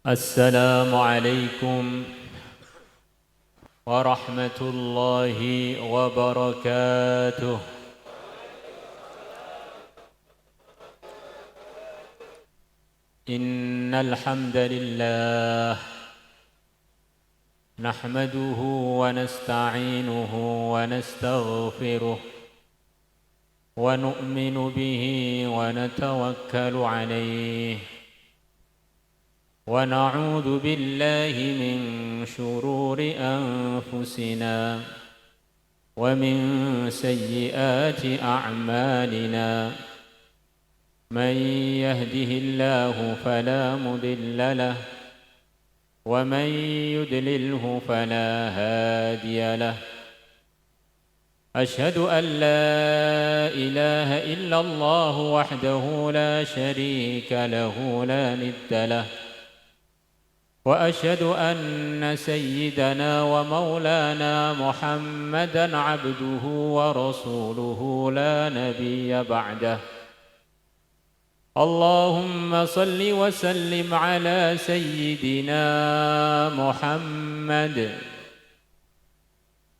السلام عليكم ورحمة الله وبركاته. إن الحمد لله نحمده ونستعينه ونستغفره ونؤمن به ونتوكل عليه ونعوذ بالله من شرور أنفسنا ومن سيئات أعمالنا. من يهده الله فلا مضل له ومن يضلله فلا هادي له. أشهد أن لا إله إلا الله وحده لا شريك له لا ند له. وأشهد أن سيدنا ومولانا محمدًا عبده ورسوله لا نبي بعده. اللهم صل وسلم على سيدنا محمد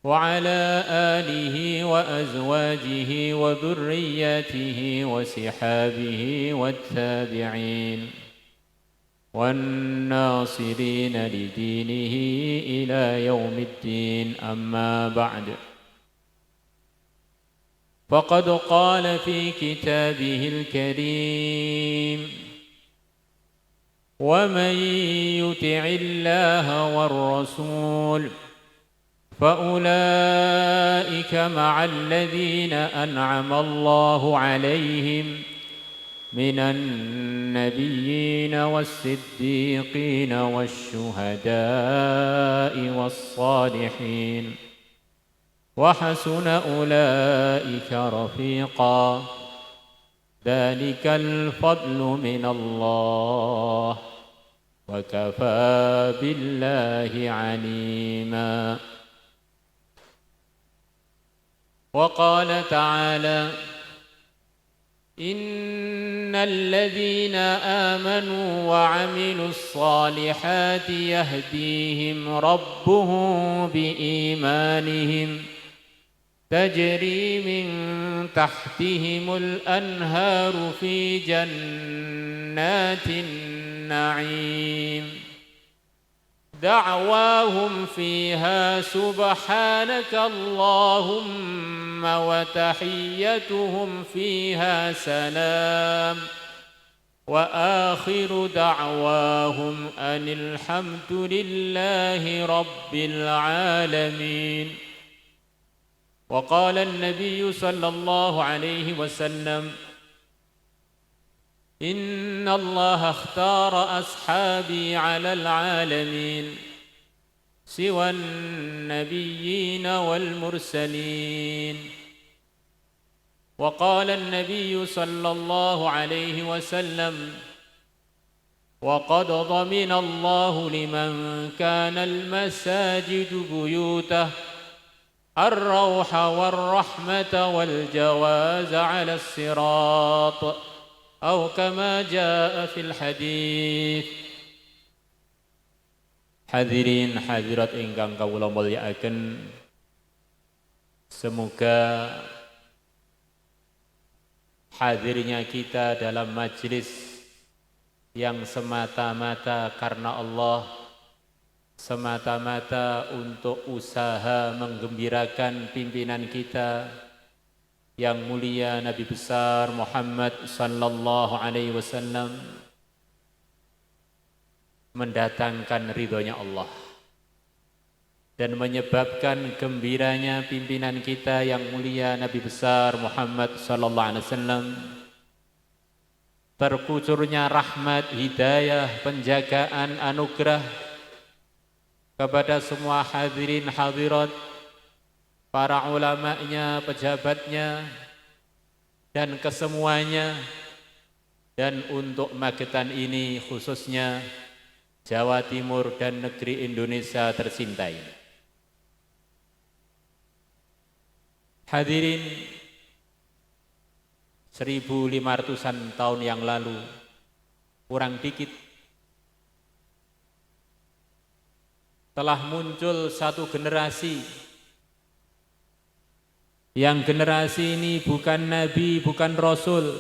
وعلى آله وأزواجه وذرياته وصحابه والتابعين والناصرين لدينه إلى يوم الدين. أما بعد، فقد قال في كتابه الكريم: ومن يطع الله والرسول فأولئك مع الذين أنعم الله عليهم من النبيين والصديقين والشهداء والصالحين وحسن أولئك رفيقا. ذلك الفضل من الله وكفى بالله عليما. وقال تعالى: إن الذين آمنوا وعملوا الصالحات يهديهم ربهم بإيمانهم تجري من تحتهم الأنهار في جنات النعيم دعواهم فيها سبحانك اللهم وتحيتهم فيها سلام وآخر دعواهم أن الحمد لله رب العالمين. وقال النبي صلى الله عليه وسلم: إن الله اختار أصحابي على العالمين سوى النبيين والمرسلين. وقال النبي صلى الله عليه وسلم: وقد ضمن الله لمن كان المساجد بيوته الروح والرحمة والجواز على الصراط أو كما جاء في الحديث. Hadirin hadirat ingkang kawula mulyakaken, semoga hadirnya kita dalam majlis yang semata-mata karena Allah, semata-mata untuk usaha menggembirakan pimpinan kita yang mulia Nabi besar Muhammad sallallahu alaihi wasallam, mendatangkan ridhonya Allah dan menyebabkan gembiranya pimpinan kita yang mulia Nabi besar Muhammad sallallahu alaihi wasallam, terkucurnya rahmat, hidayah, penjagaan, anugerah kepada semua hadirin hadirat, para ulamanya, pejabatnya, dan kesemuanya, dan untuk Magetan ini khususnya Jawa Timur dan negeri Indonesia tercintai. Hadirin, 1500-an tahun yang lalu, kurang dikit, telah muncul satu generasi, yang generasi ini bukan nabi, bukan rasul,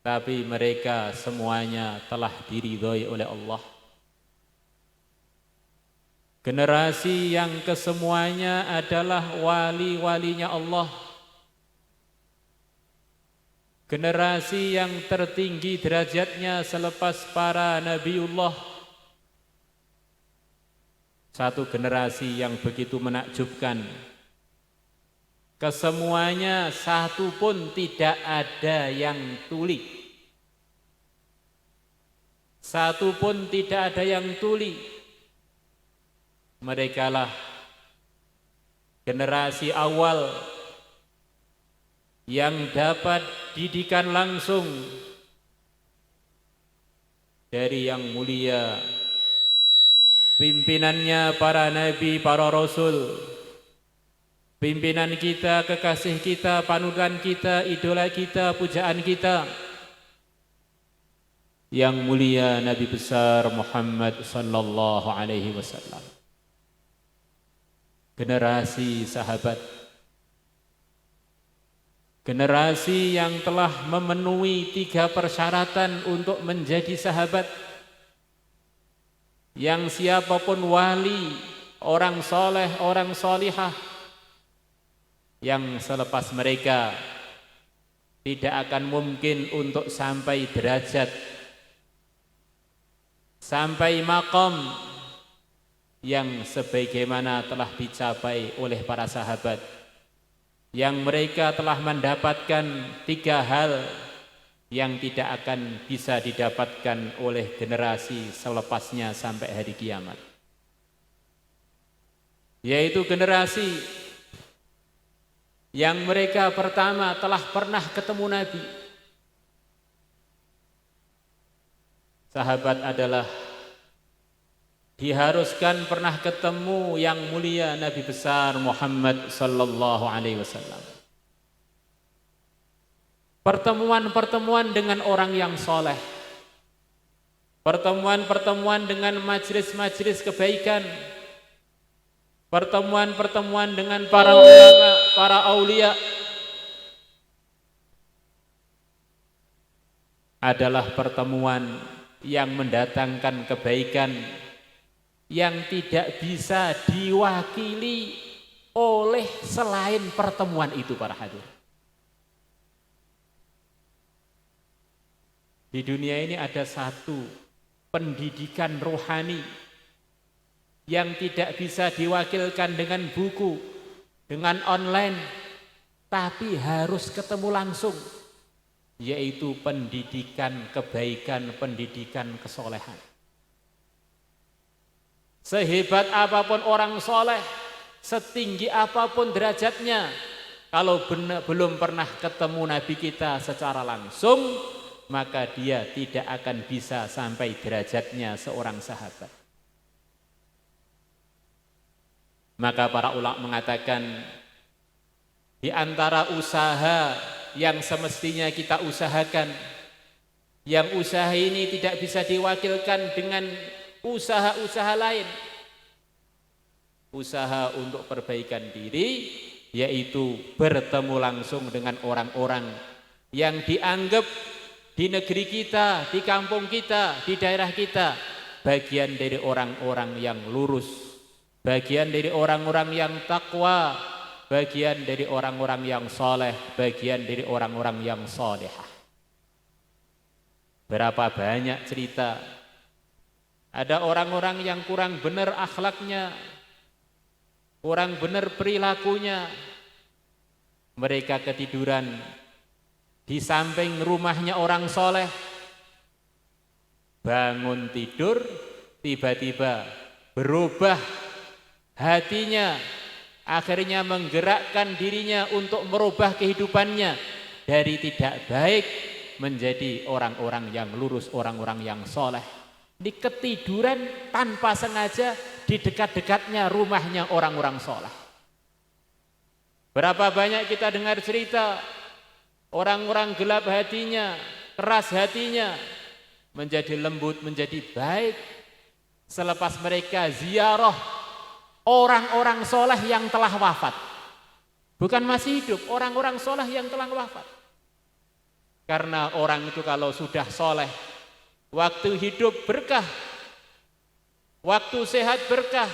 tapi mereka semuanya telah diridhoi oleh Allah. Generasi yang kesemuanya adalah wali-walinya Allah. Generasi yang tertinggi derajatnya selepas para nabiullah. Satu generasi yang begitu menakjubkan. Kesemuanya satu pun tidak ada yang tuli. Satu pun tidak ada yang tuli. Merekalah generasi awal yang dapat didikan langsung dari yang mulia, pimpinannya para nabi, para rasul, pimpinan kita, kekasih kita, panutan kita, idola kita, pujaan kita, yang mulia Nabi besar Muhammad sallallahu alaihi wasallam. Generasi sahabat, generasi yang telah memenuhi 3 persyaratan untuk menjadi sahabat. Yang siapapun wali, orang soleh, orang solihah, yang selepas mereka tidak akan mungkin untuk sampai derajat, sampai maqam yang sebagaimana telah dicapai oleh para sahabat, yang mereka telah mendapatkan 3 hal yang tidak akan bisa didapatkan oleh generasi selepasnya sampai hari kiamat, yaitu generasi yang mereka pertama telah pernah ketemu Nabi. Sahabat adalah diharuskan pernah ketemu yang mulia Nabi besar Muhammad sallallahu alaihi wasallam. Pertemuan-pertemuan dengan orang yang soleh, pertemuan-pertemuan dengan majelis-majelis kebaikan, pertemuan-pertemuan dengan para ulama, para aulia, adalah pertemuan yang mendatangkan kebaikan yang tidak bisa diwakili oleh selain pertemuan itu para hadirin. Di dunia ini ada satu pendidikan rohani yang tidak bisa diwakilkan dengan buku, dengan online, tapi harus ketemu langsung, yaitu pendidikan kebaikan, pendidikan kesolehan. Sehebat apapun orang soleh, setinggi apapun derajatnya, kalau belum pernah ketemu Nabi kita secara langsung, maka dia tidak akan bisa sampai derajatnya seorang sahabat. Maka para ulama mengatakan, di antara usaha yang semestinya kita usahakan, yang usaha ini tidak bisa diwakilkan dengan usaha-usaha lain, usaha untuk perbaikan diri, yaitu bertemu langsung dengan orang-orang yang dianggap di negeri kita, di kampung kita, di daerah kita, bagian dari orang-orang yang lurus, bagian dari orang-orang yang takwa, bagian dari orang-orang yang soleh, bagian dari orang-orang yang solehah. Berapa banyak cerita, ada orang-orang yang kurang benar akhlaknya, kurang benar perilakunya, mereka ketiduran di samping rumahnya orang soleh, bangun tidur, tiba-tiba berubah hatinya, akhirnya menggerakkan dirinya untuk merubah kehidupannya dari tidak baik menjadi orang-orang yang lurus, orang-orang yang soleh. Di ketiduran tanpa sengaja di dekat-dekatnya rumahnya orang-orang soleh. Berapa banyak kita dengar cerita orang-orang gelap hatinya, keras hatinya, menjadi lembut, menjadi baik selepas mereka ziarah orang-orang soleh yang telah wafat. Bukan masih hidup, orang-orang soleh yang telah wafat. Karena orang itu kalau sudah soleh, waktu hidup berkah, waktu sehat berkah,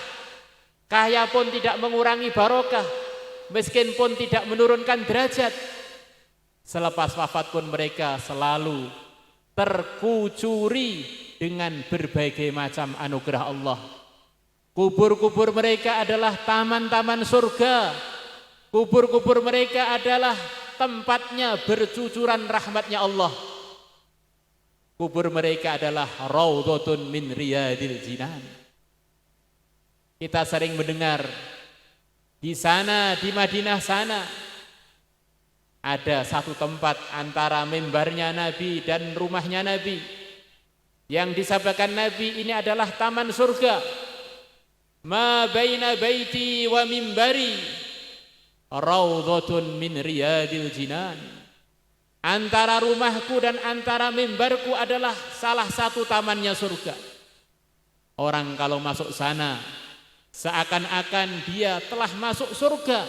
kaya pun tidak mengurangi barokah, miskin pun tidak menurunkan derajat. Selepas wafat pun mereka selalu terkucuri dengan berbagai macam anugerah Allah. Kubur-kubur mereka adalah taman-taman surga. Kubur-kubur mereka adalah tempatnya bercucuran rahmatnya Allah. Kubur mereka adalah raudhatun min riyadil jinan. Kita sering mendengar di sana, di Madinah sana, ada satu tempat antara mimbarnya Nabi dan rumahnya Nabi yang disabdakan Nabi ini adalah taman surga. Ma baina baiti wa mimbari raudhatun min riyadil jinan. Antara rumahku dan antara mimbarku adalah salah satu tamannya surga. Orang kalau masuk sana seakan-akan dia telah masuk surga.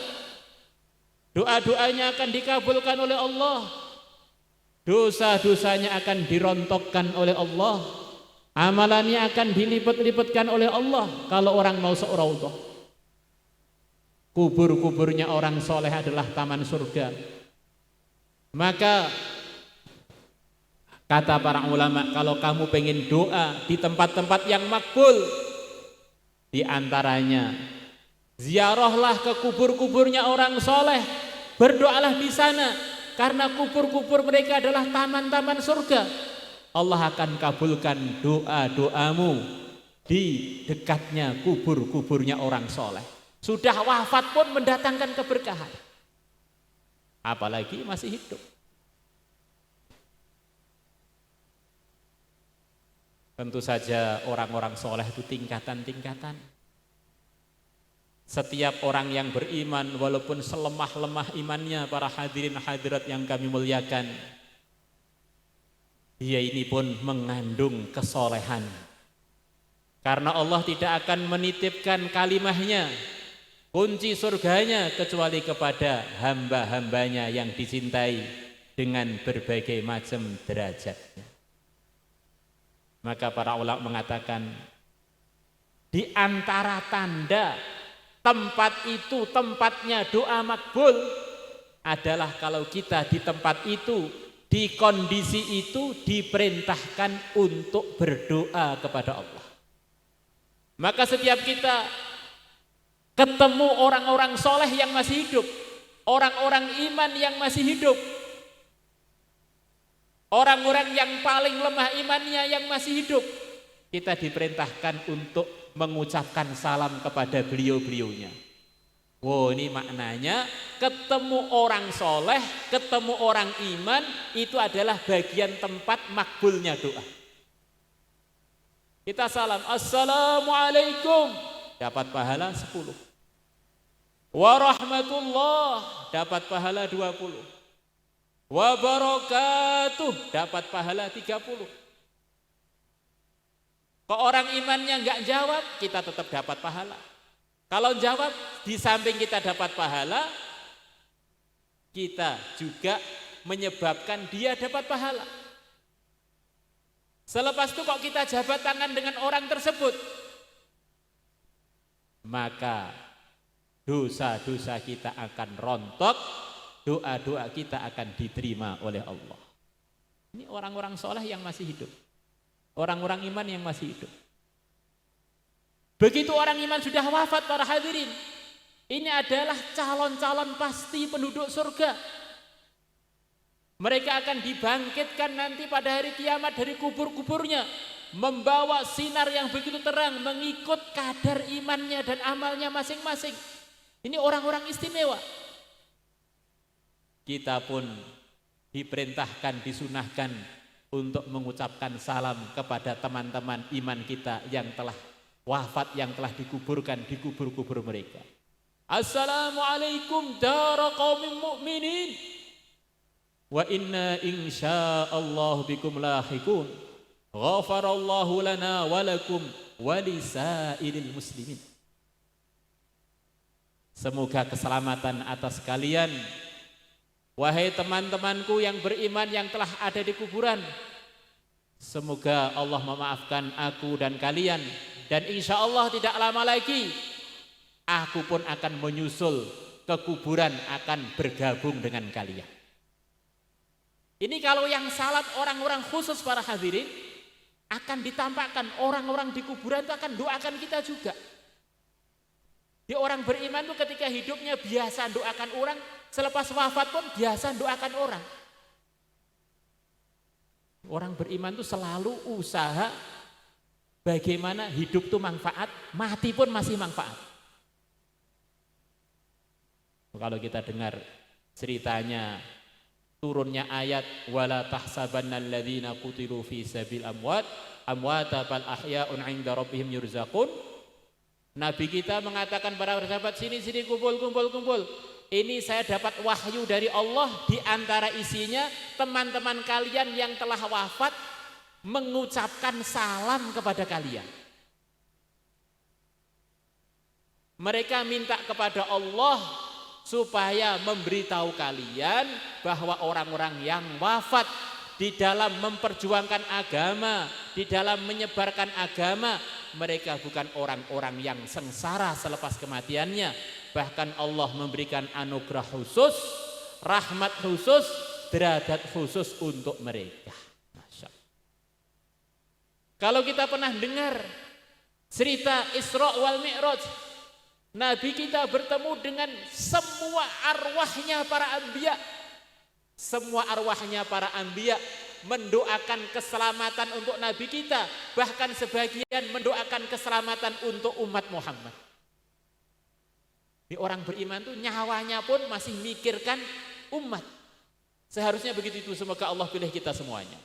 Doa-doanya akan dikabulkan oleh Allah. Dosa-dosanya akan dirontokkan oleh Allah. Amalannya akan dilipat-lipatkan oleh Allah kalau orang mau raudhah. Kubur-kuburnya orang soleh adalah taman surga. Maka kata para ulama, kalau kamu pengen doa di tempat-tempat yang makbul, di antaranya ziarahlah ke kubur-kuburnya orang soleh, berdoalah di sana karena kubur-kubur mereka adalah taman-taman surga. Allah akan kabulkan doa-doamu di dekatnya kubur-kuburnya orang soleh. Sudah wafat pun mendatangkan keberkahan, apalagi masih hidup. Tentu saja orang-orang soleh itu tingkatan-tingkatan. Setiap orang yang beriman, walaupun selemah-lemah imannya, para hadirin hadirat yang kami muliakan, dia ini pun mengandung kesolehan. Karena Allah tidak akan menitipkan kalimahnya, kunci surganya, kecuali kepada hamba-hambanya yang dicintai dengan berbagai macam derajatnya. Maka para ulama mengatakan, di antara tanda tempat itu tempatnya doa makbul adalah kalau kita di tempat itu, di kondisi itu diperintahkan untuk berdoa kepada Allah. Maka setiap kita ketemu orang-orang soleh yang masih hidup, orang-orang iman yang masih hidup, orang-orang yang paling lemah imannya yang masih hidup, kita diperintahkan untuk mengucapkan salam kepada beliau-beliaunya. Wow, ini maknanya ketemu orang soleh, ketemu orang iman, itu adalah bagian tempat makbulnya doa. Kita salam, assalamualaikum, dapat pahala 10. Warahmatullah, dapat pahala 20. Wabarakatuh, dapat pahala 30. Kalau orang imannya enggak jawab, kita tetap dapat pahala. Kalau jawab, di samping kita dapat pahala, kita juga menyebabkan dia dapat pahala. Selepas itu kok kita jabat tangan dengan orang tersebut, maka dosa-dosa kita akan rontok, doa-doa kita akan diterima oleh Allah. Ini orang-orang soleh yang masih hidup, orang-orang iman yang masih hidup. Begitu orang iman sudah wafat, para hadirin, ini adalah calon-calon pasti penduduk surga. Mereka akan dibangkitkan nanti pada hari kiamat dari kubur-kuburnya, membawa sinar yang begitu terang, mengikut kadar imannya dan amalnya masing-masing. Ini orang-orang istimewa. Kita pun diperintahkan, disunahkan untuk mengucapkan salam kepada teman-teman iman kita yang telah wafat, yang telah dikuburkan di kubur-kubur mereka. Assalamualaikum dara qaumin mu'minin wa inna insyaallah bikum lahiqun. Ghafarallahu lana wa lakum wa lisairil muslimin. Semoga keselamatan atas kalian, wahai teman-temanku yang beriman yang telah ada di kuburan. Semoga Allah memaafkan aku dan kalian, dan insya Allah tidak lama lagi aku pun akan menyusul ke kuburan, akan bergabung dengan kalian. Ini kalau yang salat orang-orang khusus para hadirin, akan ditampakkan orang-orang di kuburan itu akan doakan kita juga. Di orang beriman itu ketika hidupnya biasa doakan orang, selepas wafat pun biasa doakan orang. Orang beriman itu selalu usaha bagaimana hidup itu manfaat, mati pun masih manfaat. Kalau kita dengar ceritanya turunnya ayat wala tahsabannal ladzina qutilu fi sabil amwata bal ahya'un 'inda rabbihim yurzaqun. Nabi kita mengatakan para sahabat, sini kumpul. Ini saya dapat wahyu dari Allah, di antara isinya teman-teman kalian yang telah wafat mengucapkan salam kepada kalian. Mereka minta kepada Allah supaya memberitahu kalian bahwa orang-orang yang wafat di dalam memperjuangkan agama, di dalam menyebarkan agama, mereka bukan orang-orang yang sengsara selepas kematiannya. Bahkan Allah memberikan anugerah khusus, rahmat khusus, derajat khusus untuk mereka. Masya Allah. Kalau kita pernah dengar cerita Isra wal Mi'raj, Nabi kita bertemu dengan semua arwahnya para anbiya. Semua arwahnya para anbiya mendoakan keselamatan untuk Nabi kita, bahkan sebagian mendoakan keselamatan untuk umat Muhammad. Di orang beriman itu nyawanya pun masih mikirkan umat. Seharusnya begitu itu. Semoga Allah pilih kita semuanya.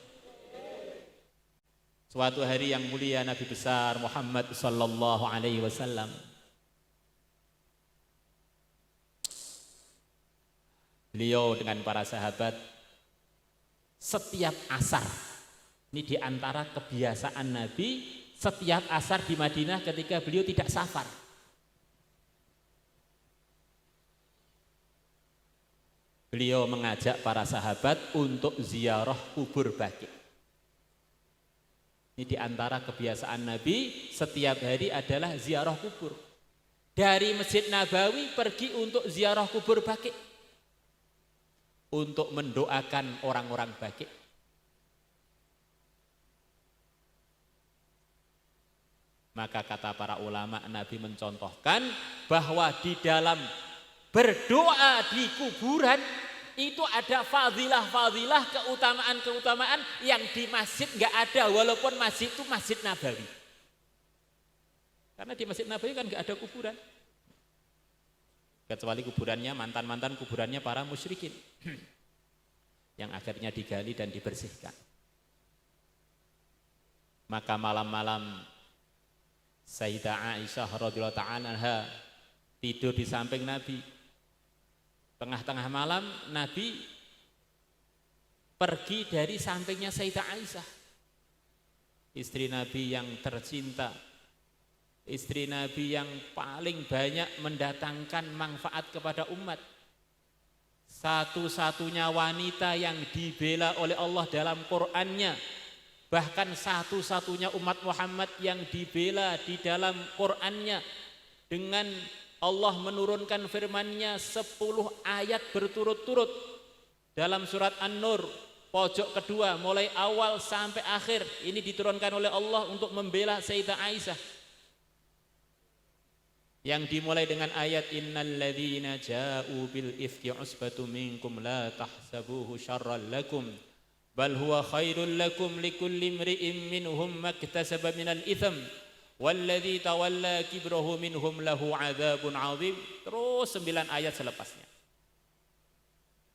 Suatu hari yang mulia Nabi besar Muhammad sallallahu alaihi wasallam beliau dengan para sahabat setiap asar, ini diantara kebiasaan Nabi, setiap asar di Madinah ketika beliau tidak safar, beliau mengajak para sahabat untuk ziarah kubur Baqi. Ini diantara kebiasaan Nabi, setiap hari adalah ziarah kubur. Dari Masjid Nabawi pergi untuk ziarah kubur Baqi, untuk mendoakan orang-orang Baqi. Maka kata para ulama, Nabi mencontohkan bahwa di dalam berdoa di kuburan itu ada fadilah-fadilah, keutamaan-keutamaan yang di masjid nggak ada, walaupun masjid itu Masjid Nabawi. Karena di Masjid Nabawi kan nggak ada kuburan, kecuali kuburannya mantan-mantan kuburannya para musyrikin yang akhirnya digali dan dibersihkan. Maka malam-malam Sayyidah Aisyah radhiyallahu ta'ala anha tidur di samping Nabi. Tengah-tengah malam Nabi pergi dari sampingnya Sayyidah Aisyah, istri Nabi yang tercinta, istri Nabi yang paling banyak mendatangkan manfaat kepada umat, satu-satunya wanita yang dibela oleh Allah dalam Qur'annya, bahkan satu-satunya umat Muhammad yang dibela di dalam Qur'annya dengan Allah menurunkan firman-Nya 10 ayat berturut-turut dalam surat An-Nur pojok kedua mulai awal sampai akhir. Ini diturunkan oleh Allah untuk membela Sayyidah Aisyah, yang dimulai dengan ayat innal ladzina ja'u bil ifki usbatum minkum la tahsabuhu syarran lakum bal huwa khairul lakum likulli imri'in minhum maktasaba minal itsam walladzi tawalla kibrahu minhum lahu adzabun 'adzim. Terus 9 ayat selepasnya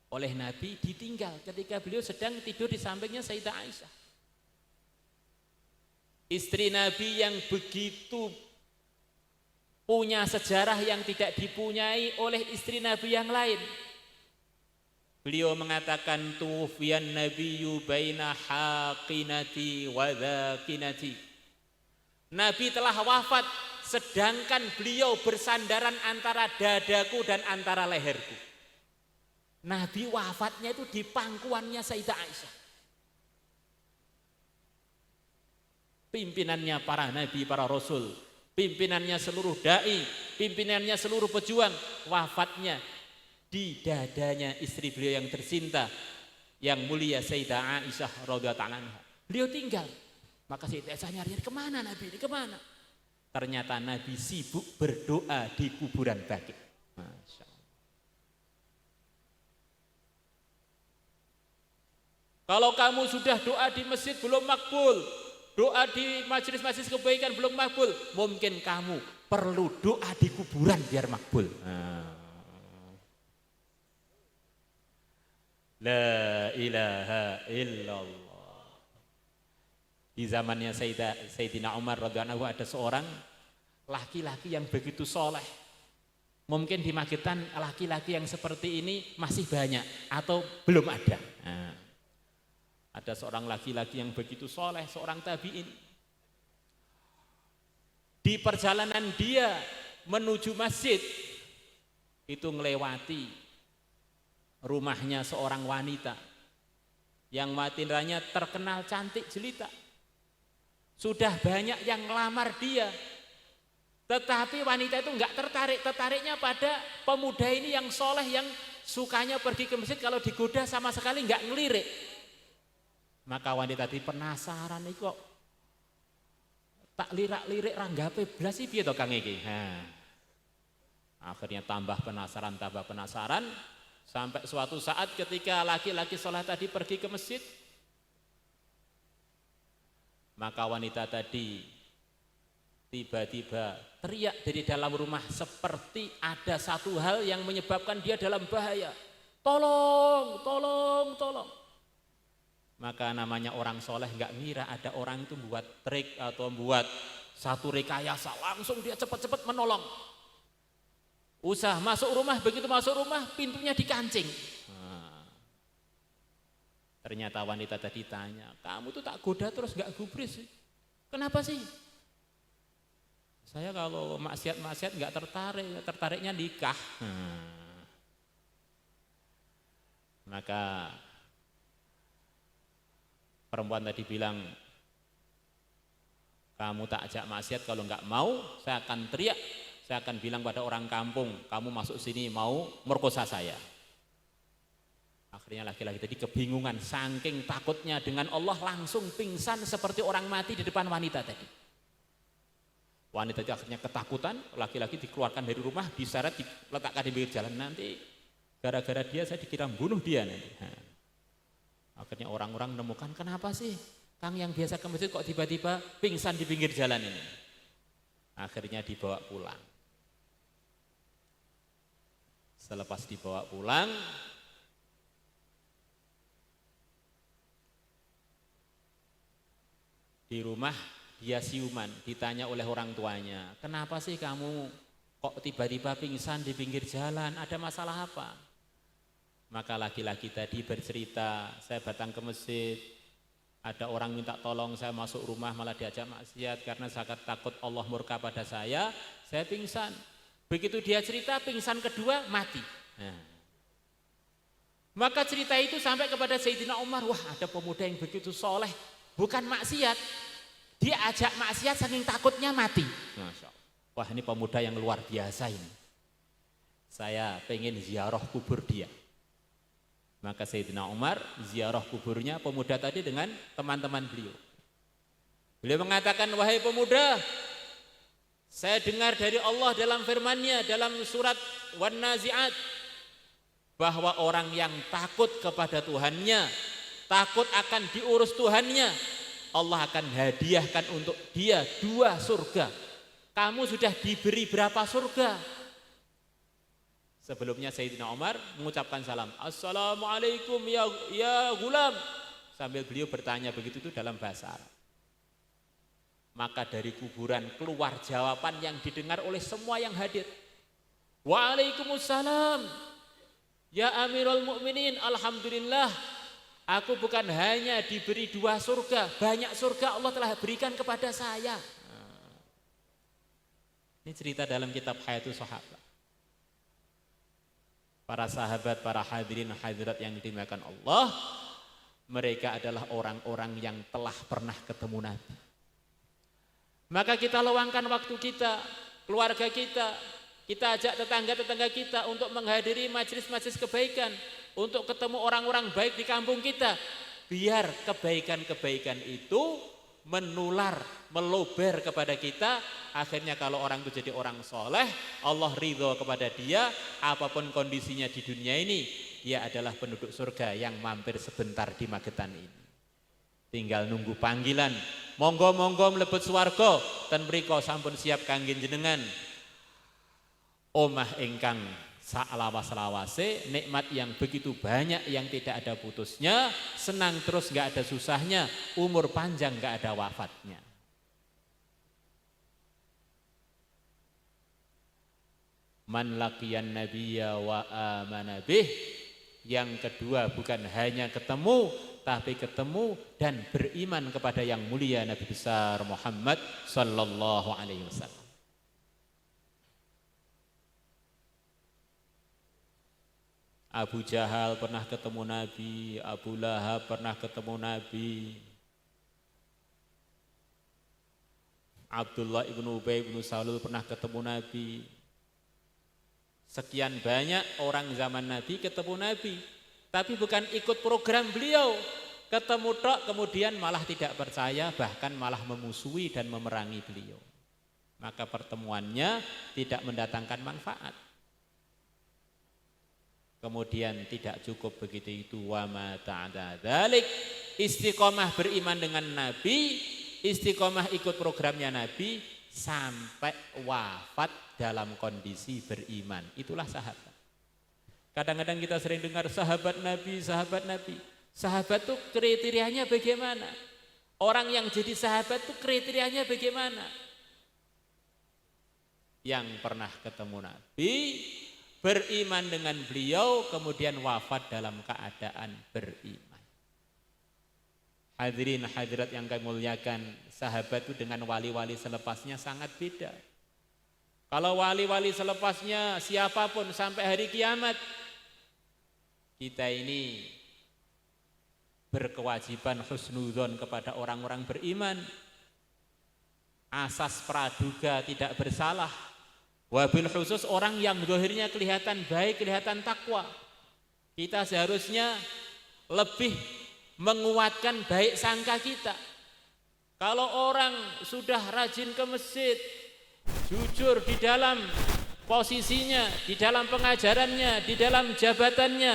oleh Nabi ditinggal ketika beliau sedang tidur di sampingnya Sayyidah Aisyah, istri Nabi yang begitu punya sejarah yang tidak dipunyai oleh istri Nabi yang lain. Beliau mengatakan tufiyan nabiyyu baina haqinati wa dhakinati. Nabi telah wafat sedangkan beliau bersandaran antara dadaku dan antara leherku. Nabi wafatnya itu di pangkuannya Sayyidah Aisyah. Pimpinannya para nabi, para rasul, pimpinannya seluruh dai, pimpinannya seluruh pejuang, wafatnya di dadanya istri beliau yang tercinta, yang mulia Sayyidah Aisyah radhiyallahu anha. Beliau tinggal. Maka Sayyidah Aisyah nyari kemana Nabi ini, kemana? Ternyata Nabi sibuk berdoa di kuburan Baqi. Masya Allah. Kalau kamu sudah doa di masjid belum makbul, doa di majelis-majelis kebaikan belum makbul, mungkin kamu perlu doa di kuburan biar makbul. La ilaha illallah. Di zamannya Sayyidina Umar radhiyallahu anhu ada seorang laki-laki yang begitu soleh. Mungkin di Magetan laki-laki yang seperti ini masih banyak atau belum ada. Ada seorang laki-laki yang begitu soleh, seorang tabi'in. Di perjalanan dia menuju masjid itu melewati rumahnya seorang wanita yang wanitanya terkenal cantik jelita. Sudah banyak yang ngelamar dia, tetapi wanita itu enggak tertarik. Tertariknya pada pemuda ini yang soleh, yang sukanya pergi ke masjid, kalau digoda sama sekali enggak ngelirik. Maka wanita tadi penasaran nih, kok tak lirak-lirik ranggape blas piye to Kang iki. Akhirnya tambah penasaran sampai suatu saat ketika laki-laki soleh tadi pergi ke masjid, maka wanita tadi tiba-tiba teriak dari dalam rumah seperti ada satu hal yang menyebabkan dia dalam bahaya. Tolong, tolong, tolong. Maka namanya orang soleh nggak ngira ada orang itu buat trik atau buat satu rekayasa, langsung dia cepat-cepat menolong. Usah masuk rumah, begitu masuk rumah pintunya dikancing. Ternyata wanita tadi tanya, kamu tuh tak goda terus nggak gubris sih? Kenapa sih? Saya kalau maksiat-maksiat nggak tertariknya nikah. Maka perempuan tadi bilang, kamu tak ajak maksiat, kalau nggak mau saya akan teriak, saya akan bilang pada orang kampung, kamu masuk sini mau merkosa saya. Akhirnya laki-laki tadi kebingungan, saking takutnya dengan Allah langsung pingsan seperti orang mati di depan wanita tadi. Wanita itu akhirnya ketakutan, laki-laki dikeluarkan dari rumah, diseret, diletakkan di pinggir jalan, nanti gara-gara dia saya dikira bunuh dia nanti. Akhirnya orang-orang menemukan, kenapa sih Kang yang biasa ke masjid kok tiba-tiba pingsan di pinggir jalan ini? Akhirnya dibawa pulang. Selepas dibawa pulang, di rumah dia siuman, ditanya oleh orang tuanya, kenapa sih kamu kok tiba-tiba pingsan di pinggir jalan, ada masalah apa? Maka laki-laki tadi bercerita, saya datang ke masjid, ada orang minta tolong, saya masuk rumah malah diajak maksiat karena saya takut Allah murka pada saya pingsan. Begitu dia cerita, pingsan kedua mati. Maka cerita itu sampai kepada Sayyidina Umar, wah ada pemuda yang begitu soleh, bukan maksiat, dia ajak maksiat saking takutnya mati. Masya Allah. Wah ini pemuda yang luar biasa ini, saya pengen ziarah kubur dia. Maka Sayyidina Umar ziarah kuburnya pemuda tadi dengan teman-teman beliau. Beliau mengatakan, wahai pemuda, saya dengar dari Allah dalam firman-Nya dalam surat Wan-Nazi'at bahwa orang yang takut kepada Tuhannya, takut akan diurus Tuhannya, Allah akan hadiahkan untuk dia 2 surga. Kamu sudah diberi berapa surga? Sebelumnya Sayyidina Umar mengucapkan salam, Assalamualaikum ya gulam, sambil beliau bertanya begitu itu dalam bahasa Arab. Maka dari kuburan keluar jawaban yang didengar oleh semua yang hadir. Waalaikumsalam. Ya Amirul Mukminin, alhamdulillah aku bukan hanya diberi 2 surga, banyak surga Allah telah berikan kepada saya. Ini cerita dalam kitab Hayatus Sahabat. Para sahabat, para hadirin hadirat yang dimuliakan Allah, mereka adalah orang-orang yang telah pernah ketemu Nabi. Maka kita luangkan waktu kita, keluarga kita ajak tetangga-tetangga kita untuk menghadiri majelis-majelis kebaikan, untuk ketemu orang-orang baik di kampung kita, biar kebaikan-kebaikan itu menular, meluber kepada kita. Akhirnya kalau orang itu jadi orang soleh, Allah ridho kepada dia, apapun kondisinya di dunia ini, dia adalah penduduk surga yang mampir sebentar di Magetan ini. Tinggal nunggu panggilan, monggo-monggo mlebet swarga, ten mriko sampun siap kangge jenengan. Omah ingkang saklawas-lawase, nikmat yang begitu banyak yang tidak ada putusnya, senang terus gak ada susahnya, umur panjang gak ada wafatnya. Man laqiyan nabiyya wa amana bih. Yang kedua bukan hanya ketemu, tapi ketemu dan beriman kepada yang mulia Nabi besar Muhammad sallallahu alaihi wasallam. Abu Jahal pernah ketemu Nabi, Abu Lahab pernah ketemu Nabi, Abdullah ibnu Ubay ibnu Salul pernah ketemu Nabi. Sekian banyak orang zaman Nabi ketemu Nabi, tapi bukan ikut program beliau. Ketemu tok kemudian malah tidak percaya, bahkan malah memusuhi dan memerangi beliau. Maka pertemuannya tidak mendatangkan manfaat. Kemudian tidak cukup begitu itu, wa ma ta'ala dzalik, istiqomah beriman dengan Nabi, istiqomah ikut programnya Nabi sampai wafat dalam kondisi beriman. Itulah sahabat. Kadang-kadang kita sering dengar sahabat Nabi, sahabat Nabi. Sahabat itu kriterianya bagaimana? Orang yang jadi sahabat itu kriterianya bagaimana? Yang pernah ketemu Nabi, beriman dengan beliau, kemudian wafat dalam keadaan beriman. Hadirin hadirat yang kami muliakan, sahabat itu dengan wali-wali selepasnya sangat beda. Kalau wali-wali selepasnya siapapun sampai hari kiamat, kita ini berkewajiban husnudzon kepada orang-orang beriman. Asas praduga tidak bersalah. Wabil khusus orang yang zahirnya kelihatan baik, kelihatan takwa. Kita seharusnya lebih menguatkan baik sangka kita. Kalau orang sudah rajin ke masjid, jujur di dalam posisinya, di dalam pengajarannya, di dalam jabatannya,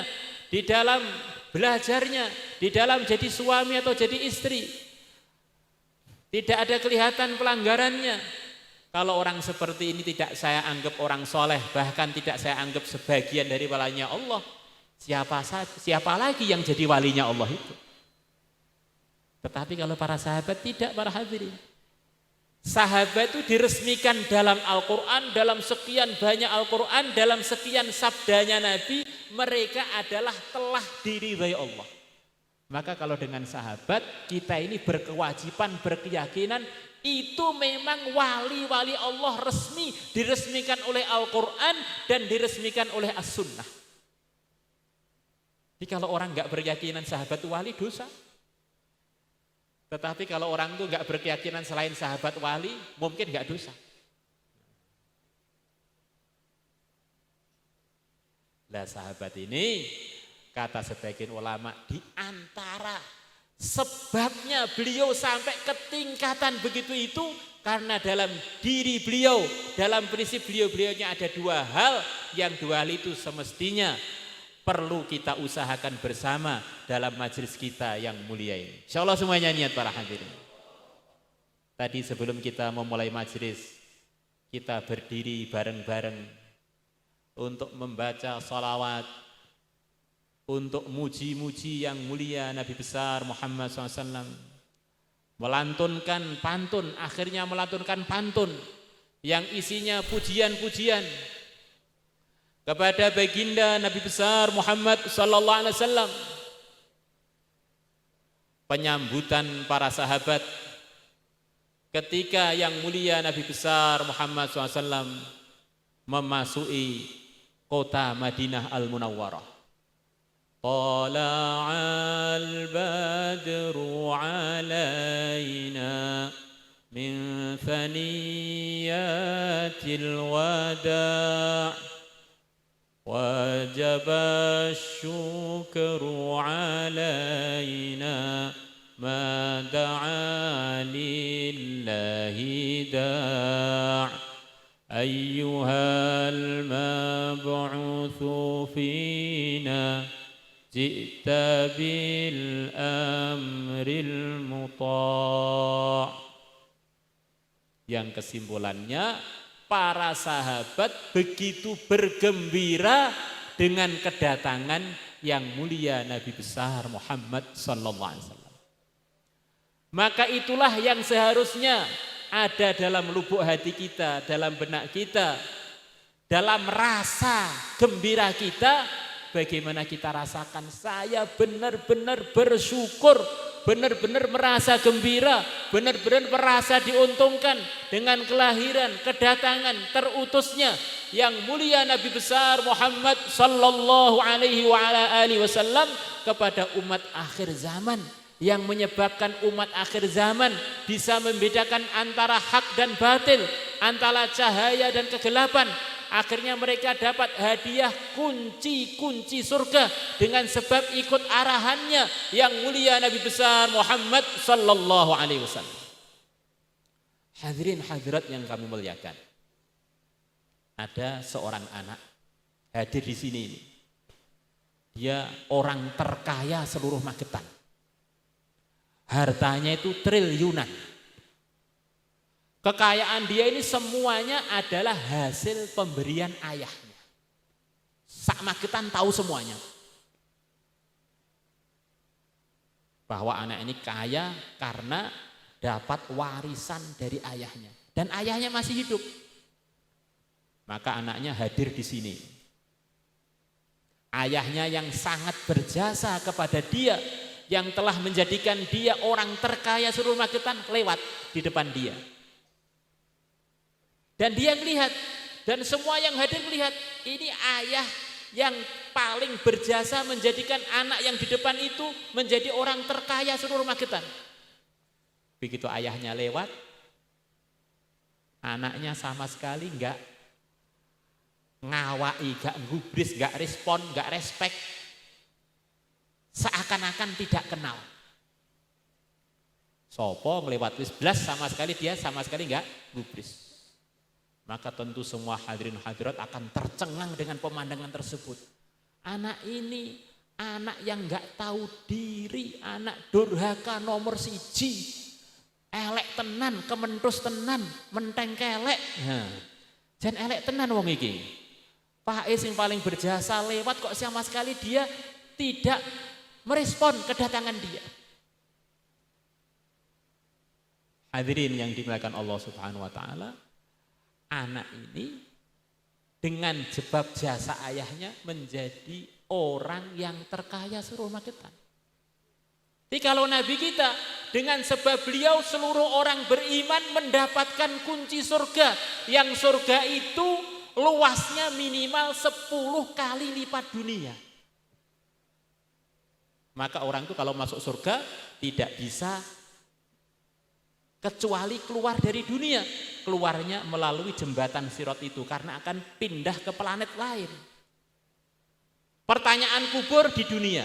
di dalam belajarnya, di dalam jadi suami atau jadi istri, tidak ada kelihatan pelanggarannya. Kalau orang seperti ini tidak saya anggap orang soleh, bahkan tidak saya anggap sebagian dari walinya Allah, siapa lagi yang jadi walinya Allah itu? Tetapi kalau para sahabat tidak, para hadirin. Sahabat itu diresmikan dalam Al-Quran, dalam sekian banyak Al-Quran, dalam sekian sabdanya Nabi, mereka adalah telah diridhai Allah. Maka kalau dengan sahabat, kita ini berkewajiban, berkeyakinan, itu memang wali-wali Allah resmi, diresmikan oleh Al-Quran dan diresmikan oleh As-Sunnah. Jadi kalau orang gak berkeyakinan sahabat itu wali, dosa. Tetapi kalau orang itu gak berkeyakinan selain sahabat wali, mungkin gak dosa. Lah sahabat ini, kata sebagian ulama, di antara sebabnya beliau sampai ke tingkatan begitu itu, karena dalam diri beliau, dalam prinsip beliau-beliaunya ada dua hal, yang dua hal itu semestinya perlu kita usahakan bersama dalam majelis kita yang mulia ini. Insyaallah semuanya niat para hadirin. Tadi sebelum kita memulai majelis, kita berdiri bareng-bareng untuk membaca salawat, untuk muji-muji yang mulia Nabi besar Muhammad SAW. Melantunkan pantun, akhirnya melantunkan pantun yang isinya pujian-pujian kepada baginda Nabi besar Muhammad sallallahu alaihi wasallam. Penyambutan para sahabat ketika yang mulia Nabi besar Muhammad SAW memasuki kota Madinah Al-Munawwarah. Tala'al badru alaina min thaniyatil wada' wajaba syukru alaina ma da'a lillahi da' ayyuhal mab'uthu fina ji'ta bil amril muta'. Yang kesimpulannya, para sahabat begitu bergembira dengan kedatangan yang mulia Nabi besar Muhammad sallallahu alaihi wasallam. Maka itulah yang seharusnya ada dalam lubuk hati kita, dalam benak kita, dalam rasa gembira kita. Bagaimana kita rasakan, saya benar-benar bersyukur, benar-benar merasa gembira, benar-benar merasa diuntungkan dengan kelahiran, kedatangan, terutusnya yang mulia Nabi besar Muhammad sallallahu alaihi wasallam kepada umat akhir zaman, yang menyebabkan umat akhir zaman bisa membedakan antara hak dan batil, antara cahaya dan kegelapan. Akhirnya mereka dapat hadiah kunci-kunci surga dengan sebab ikut arahannya yang mulia Nabi besar Muhammad sallallahu alaihi wasallam. Hadirin hadirat yang kami muliakan. Ada seorang anak hadir di sini ini. Dia orang terkaya seluruh Magetan. Hartanya itu triliunan. Kekayaan dia ini semuanya adalah hasil pemberian ayahnya. Sak Magetan tahu semuanya. Bahwa anak ini kaya karena dapat warisan dari ayahnya. Dan ayahnya masih hidup. Maka anaknya hadir di sini. Ayahnya yang sangat berjasa kepada dia, yang telah menjadikan dia orang terkaya seluruh Magetan, lewat di depan dia. Dan dia melihat, dan semua yang hadir melihat, ini ayah yang paling berjasa menjadikan anak yang di depan itu menjadi orang terkaya seluruh Magetan. Begitu ayahnya lewat, anaknya sama sekali enggak ngawai, enggak gubris, enggak respon, enggak respect. Seakan-akan tidak kenal. Sopo ngelewat wis blas, sama sekali dia sama sekali enggak gubris. Maka tentu semua hadirin hadirat akan tercengang dengan pemandangan tersebut. Anak ini anak yang enggak tahu diri, anak durhaka nomor 1. Elek tenan, kementus tenan, menteng kelek. Jan elek tenan wong iki. Pak yang paling berjasa lewat kok sama sekali dia tidak merespon kedatangan dia. Hadirin yang dimuliakan Allah Subhanahu wa taala, anak ini dengan sebab jasa ayahnya menjadi orang yang terkaya seluruh Magetan. Jadi kalau Nabi kita dengan sebab beliau seluruh orang beriman mendapatkan kunci surga, yang surga itu luasnya minimal 10 kali lipat dunia. Maka orang itu kalau masuk surga tidak bisa kecuali keluar dari dunia. Keluarnya melalui jembatan Sirat itu karena akan pindah ke planet lain. Pertanyaan kubur di dunia,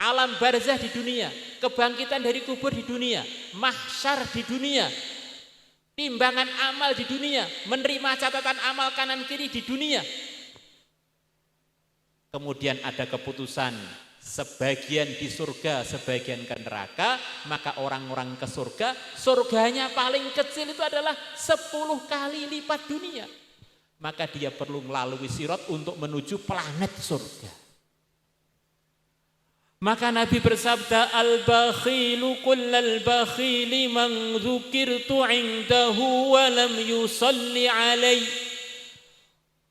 alam barzah di dunia, kebangkitan dari kubur di dunia, mahsyar di dunia, timbangan amal di dunia, menerima catatan amal kanan kiri di dunia. Kemudian ada keputusan sebagian di surga, sebagian ke neraka, maka orang-orang ke surga, surganya paling kecil itu adalah 10 kali lipat dunia. Maka dia perlu melalui Sirat untuk menuju planet surga. Maka Nabi bersabda, al-bakhilu kullal bakhili man dzukirtu indahu wa lam yusalli alaihi.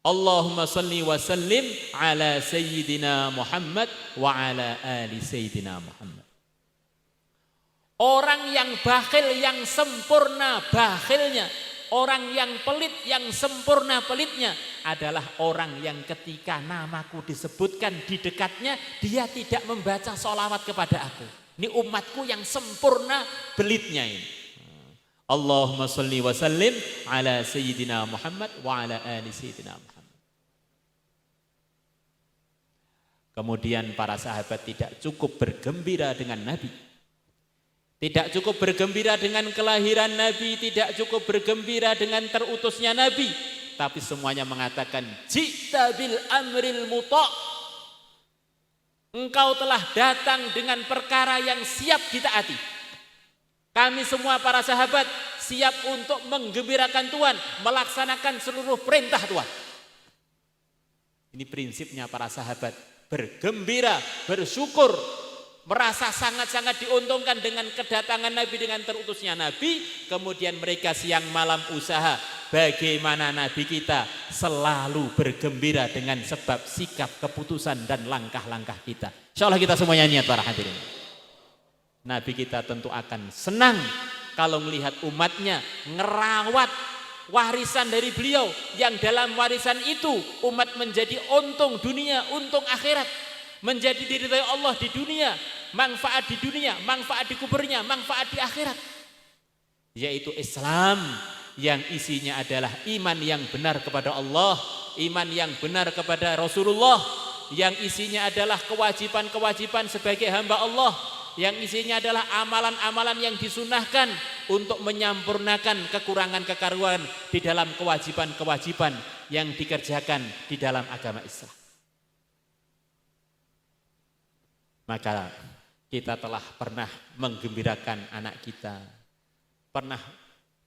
Allahumma salli wa sallim ala sayyidina Muhammad wa ala ali sayyidina Muhammad. Orang yang bakhil yang sempurna bakhilnya, orang yang pelit yang sempurna pelitnya adalah orang yang ketika namaku disebutkan di dekatnya, dia tidak membaca sholawat kepada aku. Ini umatku yang sempurna belitnya ini. Allahumma sholli wa sallim ala sayyidina Muhammad wa ala ali sayyidina Muhammad. Kemudian para sahabat tidak cukup bergembira dengan Nabi. Tidak cukup bergembira dengan kelahiran Nabi, tidak cukup bergembira dengan terutusnya Nabi, tapi semuanya mengatakan ji'ta bil amril muta'. Engkau telah datang dengan perkara yang siap ditaati. Kami semua para sahabat siap untuk menggembirakan Tuhan, melaksanakan seluruh perintah Tuhan. Ini prinsipnya para sahabat, bergembira, bersyukur, merasa sangat-sangat diuntungkan dengan kedatangan Nabi, dengan terutusnya Nabi. Kemudian mereka siang malam usaha bagaimana Nabi kita selalu bergembira dengan sebab sikap, keputusan dan langkah-langkah kita. Insya Allah kita semuanya niat para hadirin. Nabi kita tentu akan senang kalau melihat umatnya ngerawat warisan dari beliau, yang dalam warisan itu umat menjadi untung dunia, untung akhirat, menjadi diridhai Allah di dunia, manfaat di dunia, manfaat di kuburnya, manfaat di akhirat, yaitu Islam yang isinya adalah iman yang benar kepada Allah, iman yang benar kepada Rasulullah, yang isinya adalah kewajiban-kewajiban sebagai hamba Allah, yang isinya adalah amalan-amalan yang disunahkan untuk menyempurnakan kekurangan-kekurangan di dalam kewajiban-kewajiban yang dikerjakan di dalam agama Islam. Maka kita telah pernah menggembirakan anak kita, pernah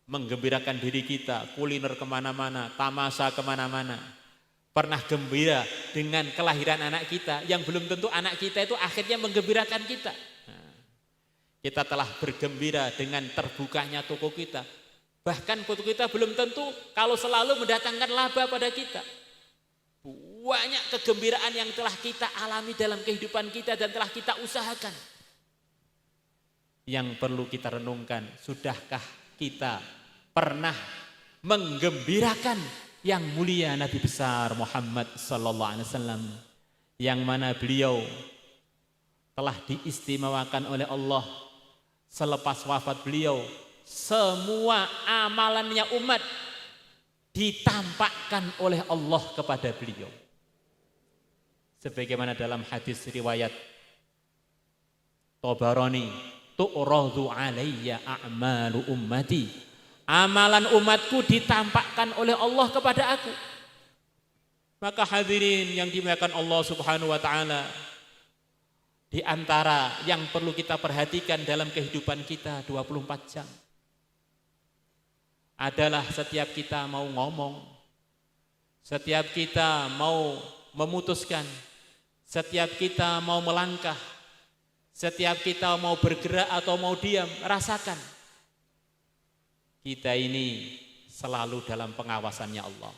menggembirakan diri kita, kuliner kemana-mana, tamasa kemana-mana, pernah gembira dengan kelahiran anak kita, yang belum tentu anak kita itu akhirnya menggembirakan kita. Kita telah bergembira dengan terbukanya toko kita. Bahkan toko kita belum tentu kalau selalu mendatangkan laba pada kita. Banyak kegembiraan yang telah kita alami dalam kehidupan kita dan telah kita usahakan. Yang perlu kita renungkan, sudahkah kita pernah menggembirakan yang mulia Nabi besar Muhammad sallallahu alaihi wasallam, yang mana beliau telah diistimewakan oleh Allah. Selepas wafat beliau, semua amalannya umat ditampakkan oleh Allah kepada beliau. Sebagaimana dalam hadis riwayat Tabarani, tu'radu alayya a'malu ummati. Amalan umatku ditampakkan oleh Allah kepada aku. Maka hadirin yang dimuliakan Allah Subhanahu wa taala, di antara yang perlu kita perhatikan dalam kehidupan kita 24 jam adalah setiap kita mau ngomong, setiap kita mau memutuskan, setiap kita mau melangkah, setiap kita mau bergerak atau mau diam, rasakan kita ini selalu dalam pengawasannya Allah.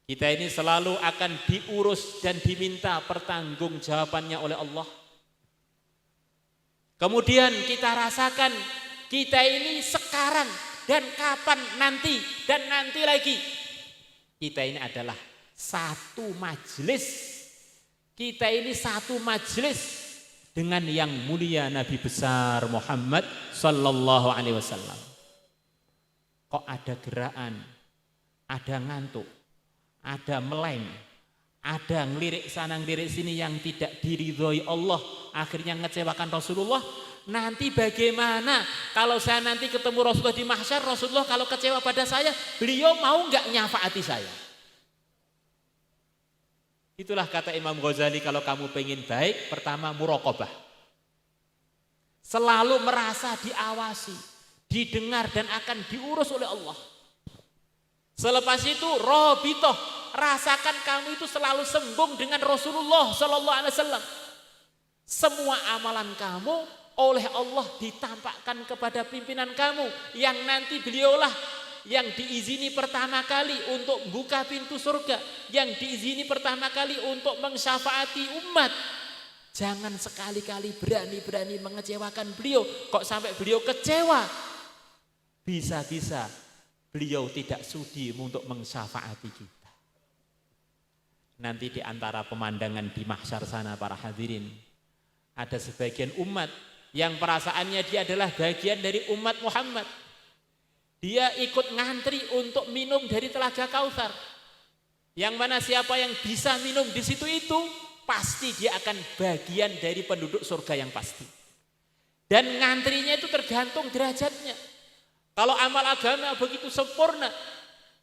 Kita ini selalu akan diurus dan diminta pertanggungjawabannya oleh Allah. Kemudian kita rasakan kita ini sekarang dan kapan nanti dan nanti lagi. Kita ini adalah satu majelis. Kita ini satu majelis dengan yang mulia Nabi besar Muhammad sallallahu alaihi wasallam. Kok ada gerakan, ada ngantuk, ada meleng, ada ngelirik sana ngelirik sini yang tidak diridhoi Allah, akhirnya ngecewakan Rasulullah. Nanti bagaimana kalau saya nanti ketemu Rasulullah di mahsyar, Rasulullah kalau kecewa pada saya, beliau mau nggak nyafaati saya? Itulah kata Imam Ghazali, kalau kamu pengen baik, pertama muraqabah. Selalu merasa diawasi, didengar dan akan diurus oleh Allah. Selepas itu robitoh, rasakan kamu itu selalu sembung dengan Rasulullah sallallahu alaihi wasallam. Semua amalan kamu oleh Allah ditampakkan kepada pimpinan kamu, yang nanti beliaulah yang diizini pertama kali untuk buka pintu surga, yang diizini pertama kali untuk mensyafaati umat. Jangan sekali-kali berani-berani mengecewakan beliau. Kok sampai beliau kecewa? Bisa-bisa beliau tidak sudi untuk mensyafaati kita. Nanti di antara pemandangan di mahsyar sana para hadirin, ada sebagian umat yang perasaannya dia adalah bagian dari umat Muhammad. Dia ikut ngantri untuk minum dari telaga Kautsar. Yang mana siapa yang bisa minum di situ itu, pasti dia akan bagian dari penduduk surga yang pasti. Dan ngantrinya itu tergantung derajatnya. Kalau amal agama begitu sempurna,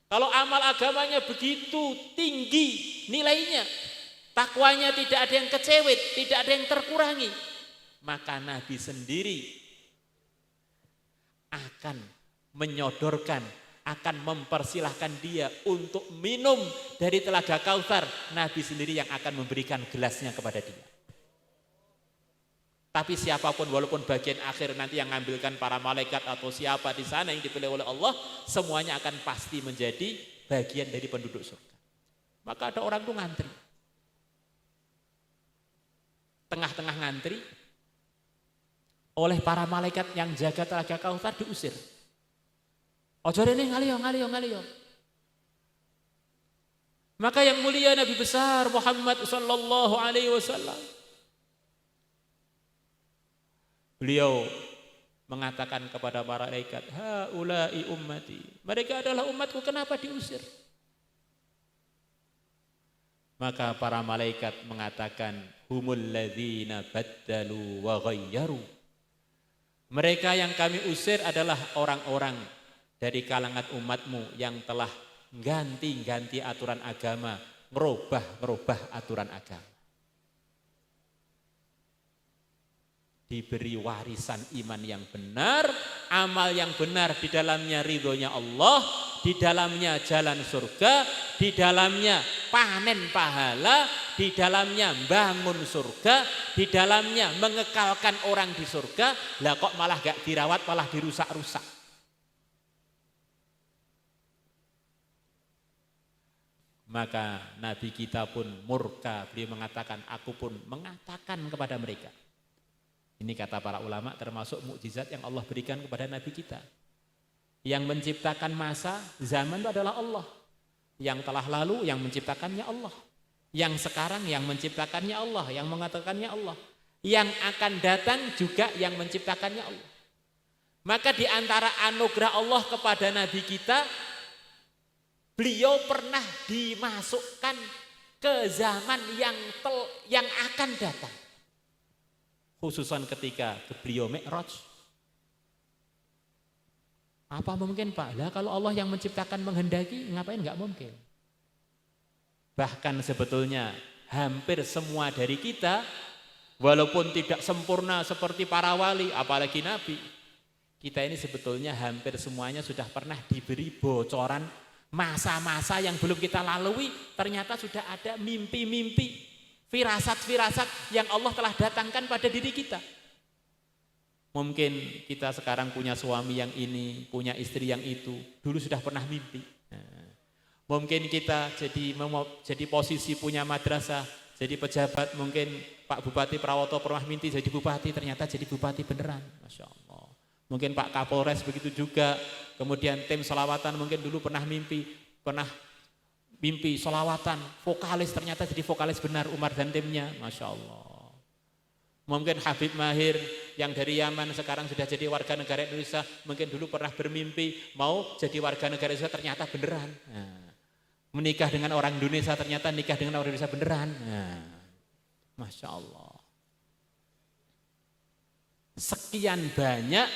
kalau amal agamanya begitu tinggi nilainya, takwanya tidak ada yang kecewet, tidak ada yang terkurangi, maka Nabi sendiri akan menyodorkan, akan mempersilahkan dia untuk minum dari telaga Kautsar. Nabi sendiri yang akan memberikan gelasnya kepada dia. Tapi siapapun, walaupun bagian akhir nanti yang mengambilkan para malaikat atau siapa di sana yang dipilih oleh Allah, semuanya akan pasti menjadi bagian dari penduduk surga. Maka ada orang itu ngantri. Tengah-tengah ngantri, oleh para malaikat yang jaga telaga Kautsar diusir. Ojo rene ngaliyo. Maka yang mulia Nabi besar Muhammad sallallahu alaihi wasallam, beliau mengatakan kepada para malaikat, haula'i ummati, mereka adalah umatku, kenapa diusir? Maka para malaikat mengatakan, humul ladzina baddalu wa ghayyaru, mereka yang kami usir adalah orang-orang dari kalangan umatmu yang telah ganti-ganti aturan agama, ngerubah aturan agama. Diberi warisan iman yang benar, amal yang benar, di dalamnya ridhonya Allah, di dalamnya jalan surga, di dalamnya panen pahala, di dalamnya bangun surga, di dalamnya mengekalkan orang di surga. Lah kok malah gak dirawat, malah dirusak-rusak. Maka Nabi kita pun murka, beliau mengatakan, aku pun mengatakan kepada mereka. Ini kata para ulama termasuk mukjizat yang Allah berikan kepada Nabi kita. Yang menciptakan masa, zaman itu adalah Allah. Yang telah lalu yang menciptakannya Allah. Yang sekarang yang menciptakannya Allah, yang mengatakannya Allah. Yang akan datang juga yang menciptakannya Allah. Maka di antara anugerah Allah kepada Nabi kita, beliau pernah dimasukkan ke zaman yang akan datang. Khususan ketika beliau Mi'raj. Apa mungkin Pak? Lah kalau Allah yang menciptakan menghendaki, ngapain enggak mungkin? Bahkan sebetulnya hampir semua dari kita, walaupun tidak sempurna seperti para wali, apalagi Nabi, kita ini sebetulnya hampir semuanya sudah pernah diberi bocoran masa-masa yang belum kita lalui, ternyata sudah ada mimpi-mimpi, firasat-firasat yang Allah telah datangkan pada diri kita. Mungkin kita sekarang punya suami yang ini, punya istri yang itu, dulu sudah pernah mimpi. Mungkin kita jadi posisi punya madrasah, jadi pejabat, mungkin Pak Bupati Prawoto pernah mimpi jadi bupati, ternyata jadi bupati beneran. Masya Allah. Mungkin Pak Kapolres begitu juga. Kemudian tim sholawatan mungkin dulu pernah mimpi sholawatan, vokalis, ternyata jadi vokalis benar Umar dan timnya. Masya Allah. Mungkin Habib Mahir yang dari Yaman sekarang sudah jadi warga negara Indonesia, mungkin dulu pernah bermimpi mau jadi warga negara Indonesia, ternyata beneran. Menikah dengan orang Indonesia, ternyata nikah dengan orang Indonesia beneran. Masya Allah. Sekian banyak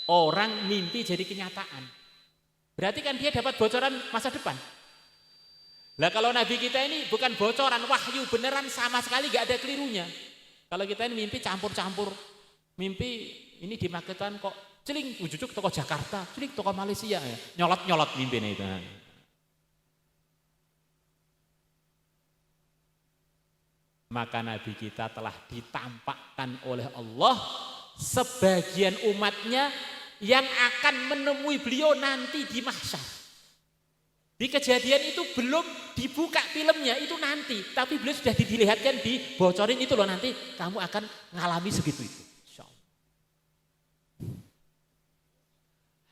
orang mimpi jadi kenyataan. Berarti kan dia dapat bocoran masa depan. Lah kalau Nabi kita ini bukan bocoran, wahyu beneran, sama sekali gak ada kelirunya. Kalau kita ini mimpi campur-campur. Mimpi ini di Magetan kok celing ujuk toko Jakarta, celing toko Malaysia, nyolot-nyolot mimpinya itu. Maka Nabi kita telah ditampakkan oleh Allah sebagian umatnya yang akan menemui beliau nanti di mahsyar. Di kejadian itu belum dibuka filmnya, itu nanti. Tapi beliau sudah dilihatkan, dibocorin itu loh, nanti kamu akan ngalami segitu itu.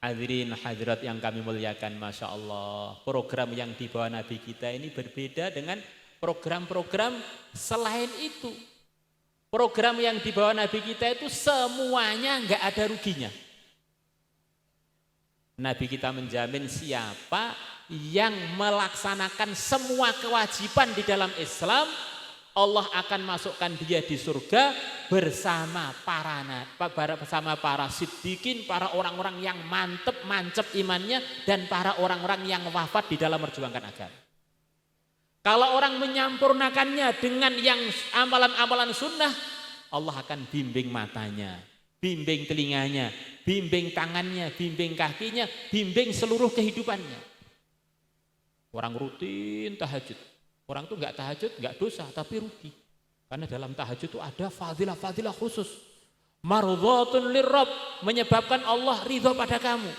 Hadirin hadirat yang kami muliakan, Masya Allah. Program yang dibawa Nabi kita ini berbeda dengan program-program selain itu. Program yang dibawa Nabi kita itu semuanya nggak ada ruginya. Nabi kita menjamin siapa yang melaksanakan semua kewajiban di dalam Islam, Allah akan masukkan dia di surga bersama para siddiqin, para orang-orang yang mancep imannya, dan para orang-orang yang wafat di dalam memperjuangkan agama. Kalau orang menyampurnakannya dengan yang amalan-amalan sunnah, Allah akan bimbing matanya, bimbing telinganya, bimbing tangannya, bimbing kakinya, bimbing seluruh kehidupannya. Orang rutin tahajud, orang tuh nggak tahajud nggak dosa tapi rugi, karena dalam tahajud itu ada fadilah-fadilah khusus. Mardhatun lirrabb, menyebabkan Allah ridho pada kamu.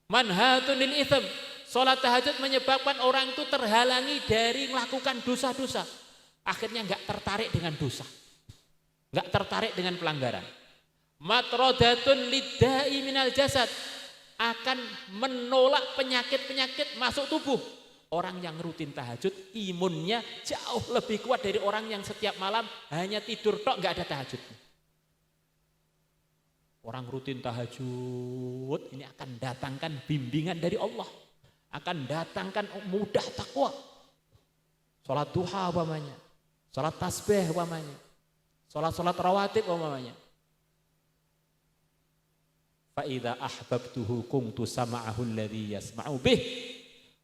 Manhatun lil itsm, salat tahajud menyebabkan orang itu terhalangi dari melakukan dosa-dosa, akhirnya nggak tertarik dengan dosa, nggak tertarik dengan pelanggaran. Matrodatun liddai minal jasad, akan menolak penyakit-penyakit masuk tubuh. Orang yang rutin tahajud imunnya jauh lebih kuat dari orang yang setiap malam hanya tidur tok nggak ada tahajudnya. Orang rutin tahajud ini akan datangkan bimbingan dari Allah, akan datangkan mudah takwa. Salat duha umpamanya, salat tasbih umpamanya, salat rawatib umpamanya. Fa'idha ahbabtuhu kuntu sama'ahu alladhi yasma'u bih.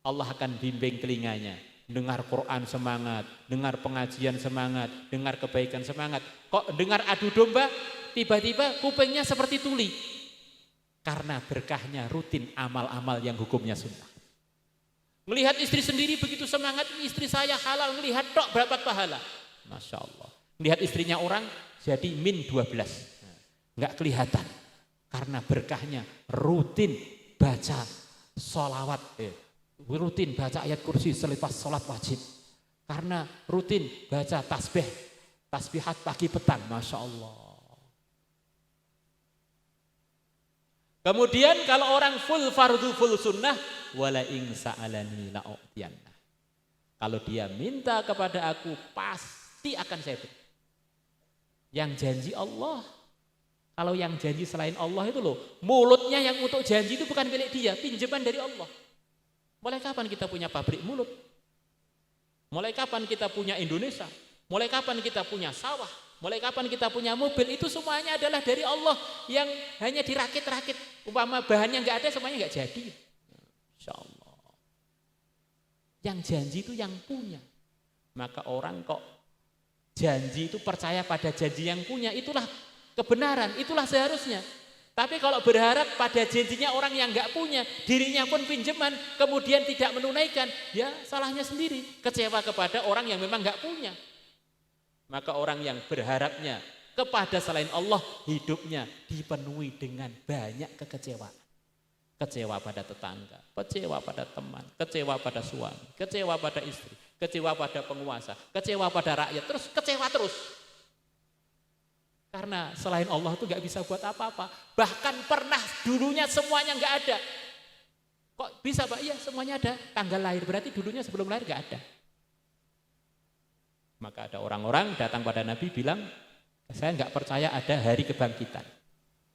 Allah akan bimbing telinganya, dengar Quran semangat, dengar pengajian semangat, dengar kebaikan semangat. Kok dengar adu domba, tiba-tiba kupingnya seperti tuli. Karena berkahnya rutin amal-amal yang hukumnya sunnah. Melihat istri sendiri begitu semangat, istri saya halal, melihat tok berapa pahala. Masya Allah. Lihat istrinya orang jadi min 12. Nggak kelihatan. Karena berkahnya rutin baca sholawat, rutin baca ayat kursi selepas sholat wajib. Karena rutin baca tasbihat pagi petang, Masya Allah. Kemudian kalau orang full fardu full sunnah, wala ing sa'alani la'u'tiyanna. Kalau dia minta kepada aku, pasti akan saya beri. Yang janji Allah. Kalau yang janji selain Allah itu loh, mulutnya yang untuk janji itu bukan milik dia, pinjaman dari Allah. Mulai kapan kita punya pabrik mulut? Mulai kapan kita punya Indonesia? Mulai kapan kita punya sawah? Mulai kapan kita punya mobil? Itu semuanya adalah dari Allah yang hanya dirakit-rakit. Umpama bahannya nggak ada, semuanya nggak jadi. Insya Allah. Yang janji itu yang punya. Maka orang kok janji itu percaya pada janji yang punya, itulah kebenaran, itulah seharusnya. Tapi kalau berharap pada janjinya orang yang nggak punya, dirinya pun pinjaman, kemudian tidak menunaikan, ya salahnya sendiri. Kecewa kepada orang yang memang nggak punya. Maka orang yang berharapnya kepada selain Allah, hidupnya dipenuhi dengan banyak kekecewaan. Kecewa pada tetangga, kecewa pada teman, kecewa pada suami, kecewa pada istri, kecewa pada penguasa, kecewa pada rakyat, terus kecewa terus. Karena selain Allah itu gak bisa buat apa-apa. Bahkan pernah dulunya semuanya gak ada. Kok bisa Pak? Iya semuanya ada. Tanggal lahir berarti dulunya sebelum lahir gak ada. Maka ada orang-orang datang pada Nabi bilang, saya gak percaya ada hari kebangkitan.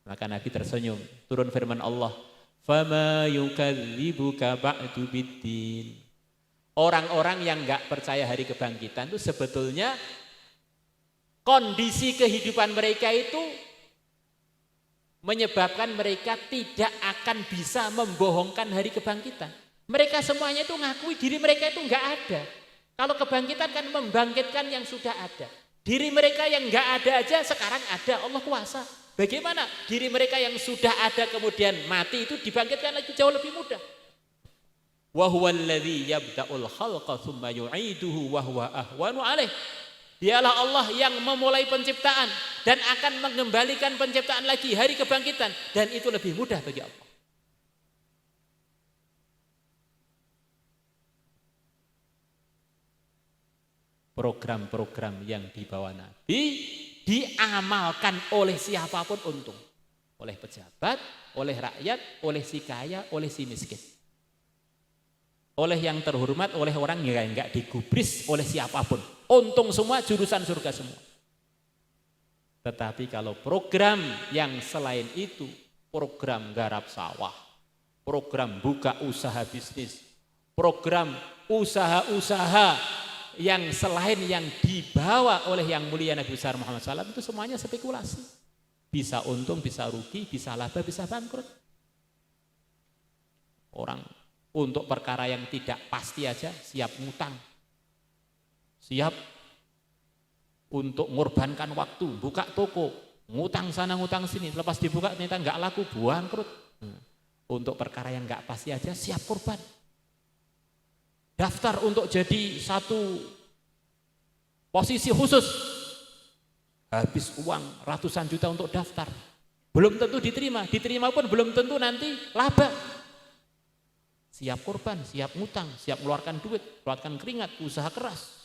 Maka Nabi tersenyum. Turun firman Allah, "Fama yukadzibuka ba'du biddin." Orang-orang yang gak percaya hari kebangkitan itu sebetulnya kondisi kehidupan mereka itu menyebabkan mereka tidak akan bisa membohongkan hari kebangkitan. Mereka semuanya itu ngakui diri mereka itu enggak ada. Kalau kebangkitan kan membangkitkan yang sudah ada. Diri mereka yang enggak ada aja sekarang ada, Allah kuasa. Bagaimana diri mereka yang sudah ada kemudian mati itu dibangkitkan lagi jauh lebih mudah. Wa huwalladzi yabda'ul khalqa tsumma yu'iduhu wa huwa ahwanu 'alaihi. Dialah Allah yang memulai penciptaan dan akan mengembalikan penciptaan lagi hari kebangkitan, dan itu lebih mudah bagi Allah. Program-program yang dibawa Nabi diamalkan oleh siapapun untung. Oleh pejabat, oleh rakyat, oleh si kaya, oleh si miskin. Oleh yang terhormat, oleh orang yang enggak digubris oleh siapapun. Untung semua, jurusan surga semua. Tetapi kalau program yang selain itu, program garap sawah, program buka usaha bisnis, program usaha-usaha yang selain yang dibawa oleh yang mulia Nabi besar Muhammad SAW, itu semuanya spekulasi. Bisa untung, bisa rugi, bisa laba, bisa bangkrut. Orang untuk perkara yang tidak pasti aja siap ngutang, siap untuk mengorbankan waktu, buka toko, ngutang sana ngutang sini, lepas dibuka ternyata nggak laku, bangkrut. Untuk perkara yang nggak pasti aja siap korban. Daftar untuk jadi satu posisi khusus, habis uang ratusan juta untuk daftar, belum tentu diterima pun belum tentu nanti laba. Siap korban, siap ngutang, siap mengeluarkan duit, keluarkan keringat, usaha keras.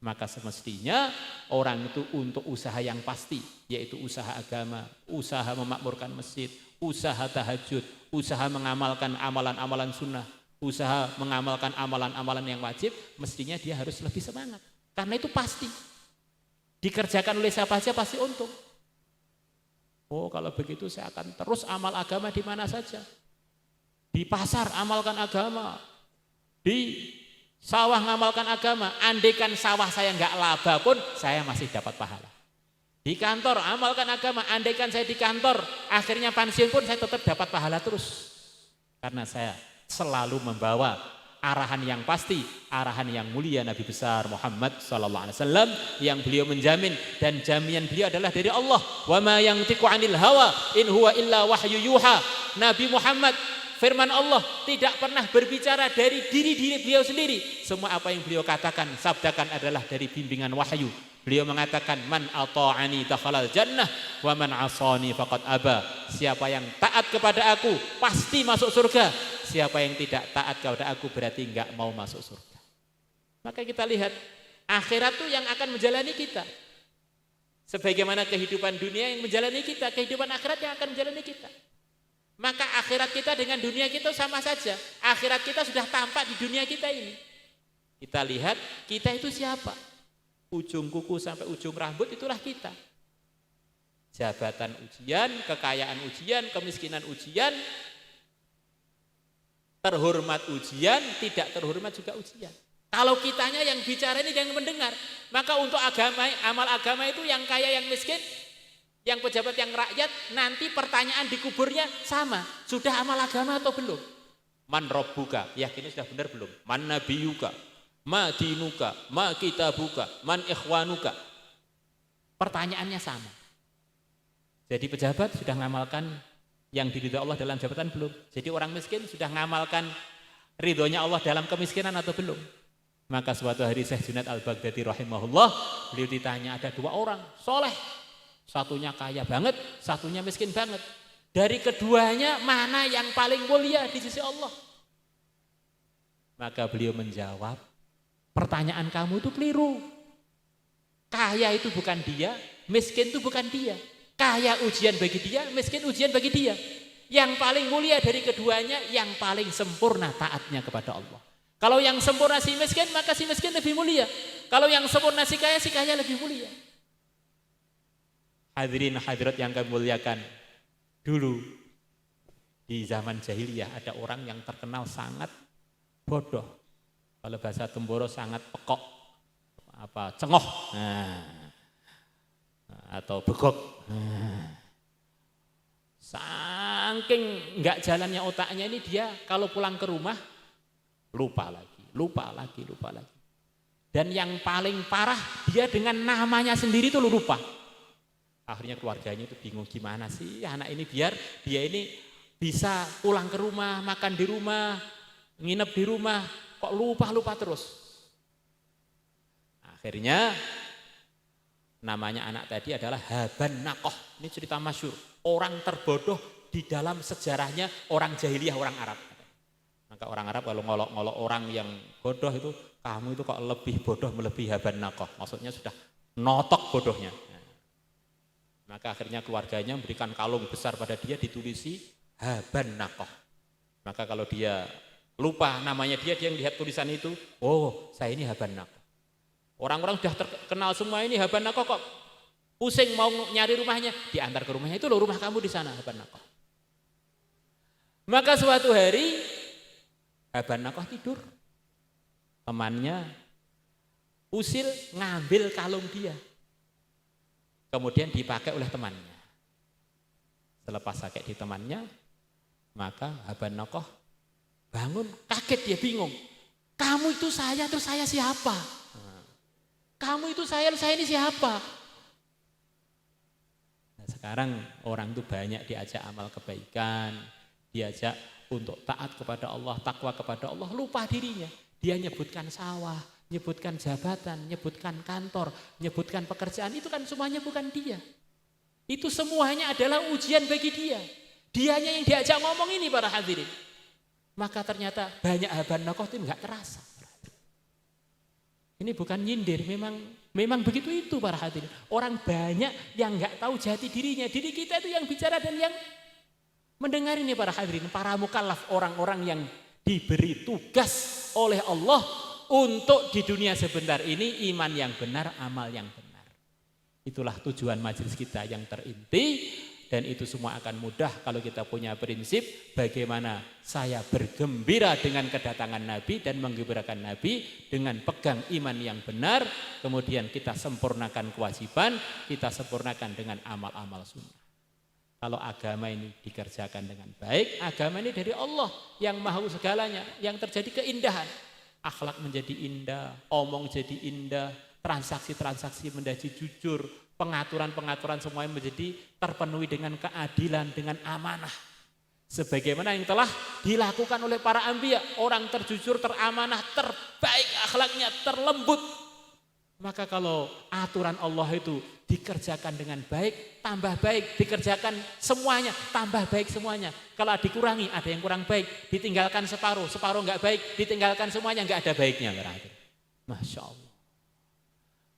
Maka semestinya orang itu untuk usaha yang pasti, yaitu usaha agama, usaha memakmurkan masjid, usaha tahajud, usaha mengamalkan amalan-amalan sunnah, usaha mengamalkan amalan-amalan yang wajib, mestinya dia harus lebih semangat. Karena itu pasti. Dikerjakan oleh siapa saja pasti untung. Oh, kalau begitu saya akan terus amal agama di mana saja. Di pasar amalkan agama, di sawah ngamalkan agama, andaikan sawah saya nggak laba pun saya masih dapat pahala. Di kantor amalkan agama, andaikan saya di kantor akhirnya pensiun pun saya tetap dapat pahala terus. Karena saya selalu membawa arahan yang pasti, arahan yang mulia Nabi besar Muhammad SAW yang beliau menjamin, dan jaminan beliau adalah dari Allah. Wa ma yantiqu 'anil hawa in huwa illa wahyu yuha. Nabi Muhammad, firman Allah, tidak pernah berbicara dari diri beliau sendiri. Semua apa yang beliau katakan, sabdakan adalah dari bimbingan wahyu. Beliau mengatakan, man ata'ani dakhalal jannah wa man 'asani faqad aba. Siapa yang taat kepada aku pasti masuk surga. Siapa yang tidak taat kepada aku berarti enggak mau masuk surga. Maka kita lihat akhirat itu yang akan menjalani kita. Sebagaimana kehidupan dunia yang menjalani kita, kehidupan akhirat yang akan menjalani kita. Maka akhirat kita dengan dunia kita sama saja. Akhirat kita sudah tampak di dunia kita ini. Kita lihat kita itu siapa. Ujung kuku sampai ujung rambut itulah kita. Jabatan ujian, kekayaan ujian, kemiskinan ujian, terhormat ujian, tidak terhormat juga ujian. Kalau kitanya yang bicara ini yang mendengar, maka untuk agama, amal agama itu yang kaya yang miskin, yang pejabat yang rakyat, nanti pertanyaan di kuburnya sama. Sudah amal agama atau belum? Man robbuka, yakinnya sudah benar belum? Man nabiyuka, ma dinuka, ma kitabuka, man ikhwanuka. Pertanyaannya sama. Jadi pejabat sudah ngamalkan yang diridhoi Allah dalam jabatan belum? Jadi orang miskin sudah ngamalkan ridhonya Allah dalam kemiskinan atau belum? Maka suatu hari Syekh Junaid Al-Baghdadi rahimahullah, beliau ditanya, ada dua orang soleh, satunya kaya banget, satunya miskin banget. Dari keduanya mana yang paling mulia di sisi Allah? Maka beliau menjawab, pertanyaan kamu itu keliru. Kaya itu bukan dia, miskin itu bukan dia. Kaya ujian bagi dia, miskin ujian bagi dia. Yang paling mulia dari keduanya, yang paling sempurna taatnya kepada Allah. Kalau yang sempurna si miskin, maka si miskin lebih mulia. Kalau yang sempurna si kaya lebih mulia. Hadirin hadirat yang kami muliakan, dulu di zaman jahiliyah ada orang yang terkenal sangat bodoh. Kalau bahasa Temboro sangat pekok, cengoh, atau begok. Saking enggak jalannya otaknya ini, dia kalau pulang ke rumah lupa lagi. Dan yang paling parah, dia dengan namanya sendiri itu lupa. Akhirnya keluarganya itu bingung, gimana sih anak ini biar dia ini bisa pulang ke rumah, makan di rumah, nginep di rumah, kok lupa terus. Akhirnya Namanya anak tadi adalah Haban Nakoh. Ini cerita masyhur. Orang terbodoh di dalam sejarahnya orang jahiliyah, orang Arab. Maka orang Arab kalau ngolok-ngolok orang yang bodoh itu, kamu itu kok lebih bodoh melebihi Haban Nakoh. Maksudnya sudah notok bodohnya. Maka akhirnya keluarganya memberikan kalung besar pada dia ditulisi Haban Nakoh. Maka kalau dia lupa namanya dia yang lihat tulisan itu, oh saya ini Haban Nakoh. Orang-orang sudah terkenal semua ini Haban Nakoh kok pusing mau nyari rumahnya, diantar ke rumahnya, itu loh rumah kamu di sana Haban Nakoh. Maka suatu hari Haban Nakoh tidur, temannya usil ngambil kalung dia, kemudian dipakai oleh temannya. Selepas pakai di temannya, maka Haban Nakoh bangun, kaget, dia bingung. Kamu itu saya, terus saya siapa? Kamu itu saya ini siapa? Nah, sekarang orang itu banyak diajak amal kebaikan, diajak untuk taat kepada Allah, takwa kepada Allah, lupa dirinya. Dia nyebutkan sawah, nyebutkan jabatan, nyebutkan kantor, nyebutkan pekerjaan, itu kan semuanya bukan dia. Itu semuanya adalah ujian bagi dia. Dianya yang diajak ngomong ini para hadirin. Maka ternyata banyak Haban Nakoh itu enggak terasa. Ini bukan nyindir, memang begitu itu para hadirin. Orang banyak yang enggak tahu jati dirinya. Diri kita itu yang bicara dan yang mendengar ini para hadirin. Para mukallaf, orang-orang yang diberi tugas oleh Allah untuk di dunia sebentar ini iman yang benar, amal yang benar. Itulah tujuan majelis kita yang terinti. Dan itu semua akan mudah kalau kita punya prinsip bagaimana saya bergembira dengan kedatangan Nabi dan menggembirakan Nabi dengan pegang iman yang benar. Kemudian kita sempurnakan kewajiban, kita sempurnakan dengan amal-amal sunnah. Kalau agama ini dikerjakan dengan baik, agama ini dari Allah yang maha segalanya, yang terjadi keindahan. Akhlak menjadi indah, omong jadi indah, transaksi-transaksi menjadi jujur, pengaturan-pengaturan semuanya menjadi terpenuhi dengan keadilan, dengan amanah. Sebagaimana yang telah dilakukan oleh para anbiya, orang terjujur, teramanah, terbaik akhlaknya, terlembut. Maka kalau aturan Allah itu dikerjakan dengan baik, tambah baik, dikerjakan semuanya, tambah baik semuanya. Kalau dikurangi, ada yang kurang baik, ditinggalkan separuh, separuh enggak baik, ditinggalkan semuanya, enggak ada baiknya. Masya Allah.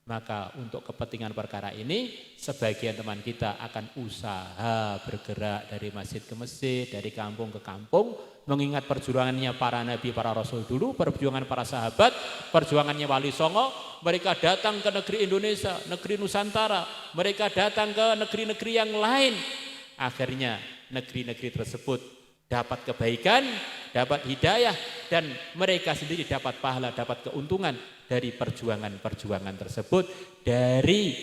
Maka untuk kepentingan perkara ini, sebagian teman kita akan usaha bergerak dari masjid ke masjid, dari kampung ke kampung, mengingat perjuangannya para nabi, para rasul dulu, perjuangan para sahabat, perjuangannya Wali Songo. Mereka datang ke negeri Indonesia, negeri Nusantara, mereka datang ke negeri-negeri yang lain. Akhirnya negeri-negeri tersebut dapat kebaikan, dapat hidayah, dan mereka sendiri dapat pahala, dapat keuntungan dari perjuangan-perjuangan tersebut, dari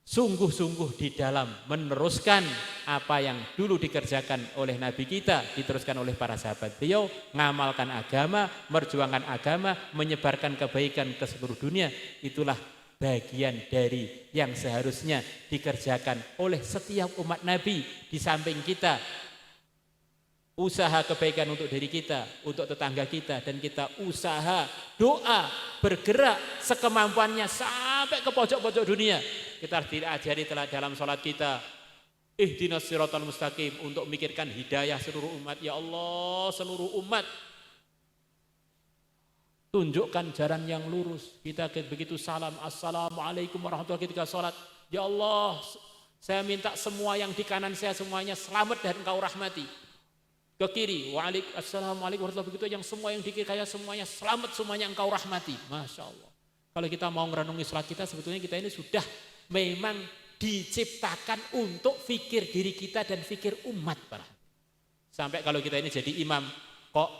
sungguh-sungguh di dalam meneruskan apa yang dulu dikerjakan oleh Nabi kita, diteruskan oleh para sahabat beliau, ngamalkan agama, merjuangkan agama, menyebarkan kebaikan ke seluruh dunia. Itulah bagian dari yang seharusnya dikerjakan oleh setiap umat Nabi. Di samping kita usaha kebaikan untuk diri kita, untuk tetangga kita, dan kita usaha, doa, bergerak sekemampuannya sampai ke pojok-pojok dunia. Kita diajari telah dalam sholat kita, ihdinas siratal mustaqim, untuk memikirkan hidayah seluruh umat. Ya Allah, seluruh umat, tunjukkan jalan yang lurus. Kita begitu salam, assalamualaikum warahmatullahi wabarakatuh, ketika sholat. Ya Allah, saya minta semua yang di kanan saya semuanya selamat dan Engkau rahmati. Ke kiri, assalamualaikum warahmatullahi wabarakatuh, yang semua yang di kiri saya semuanya selamat, semuanya Engkau rahmati. Masya Allah. Kalau kita mau merenungi sholat kita, sebetulnya kita ini sudah memang diciptakan untuk fikir diri kita dan fikir umat. Sampai kalau kita ini jadi imam, kok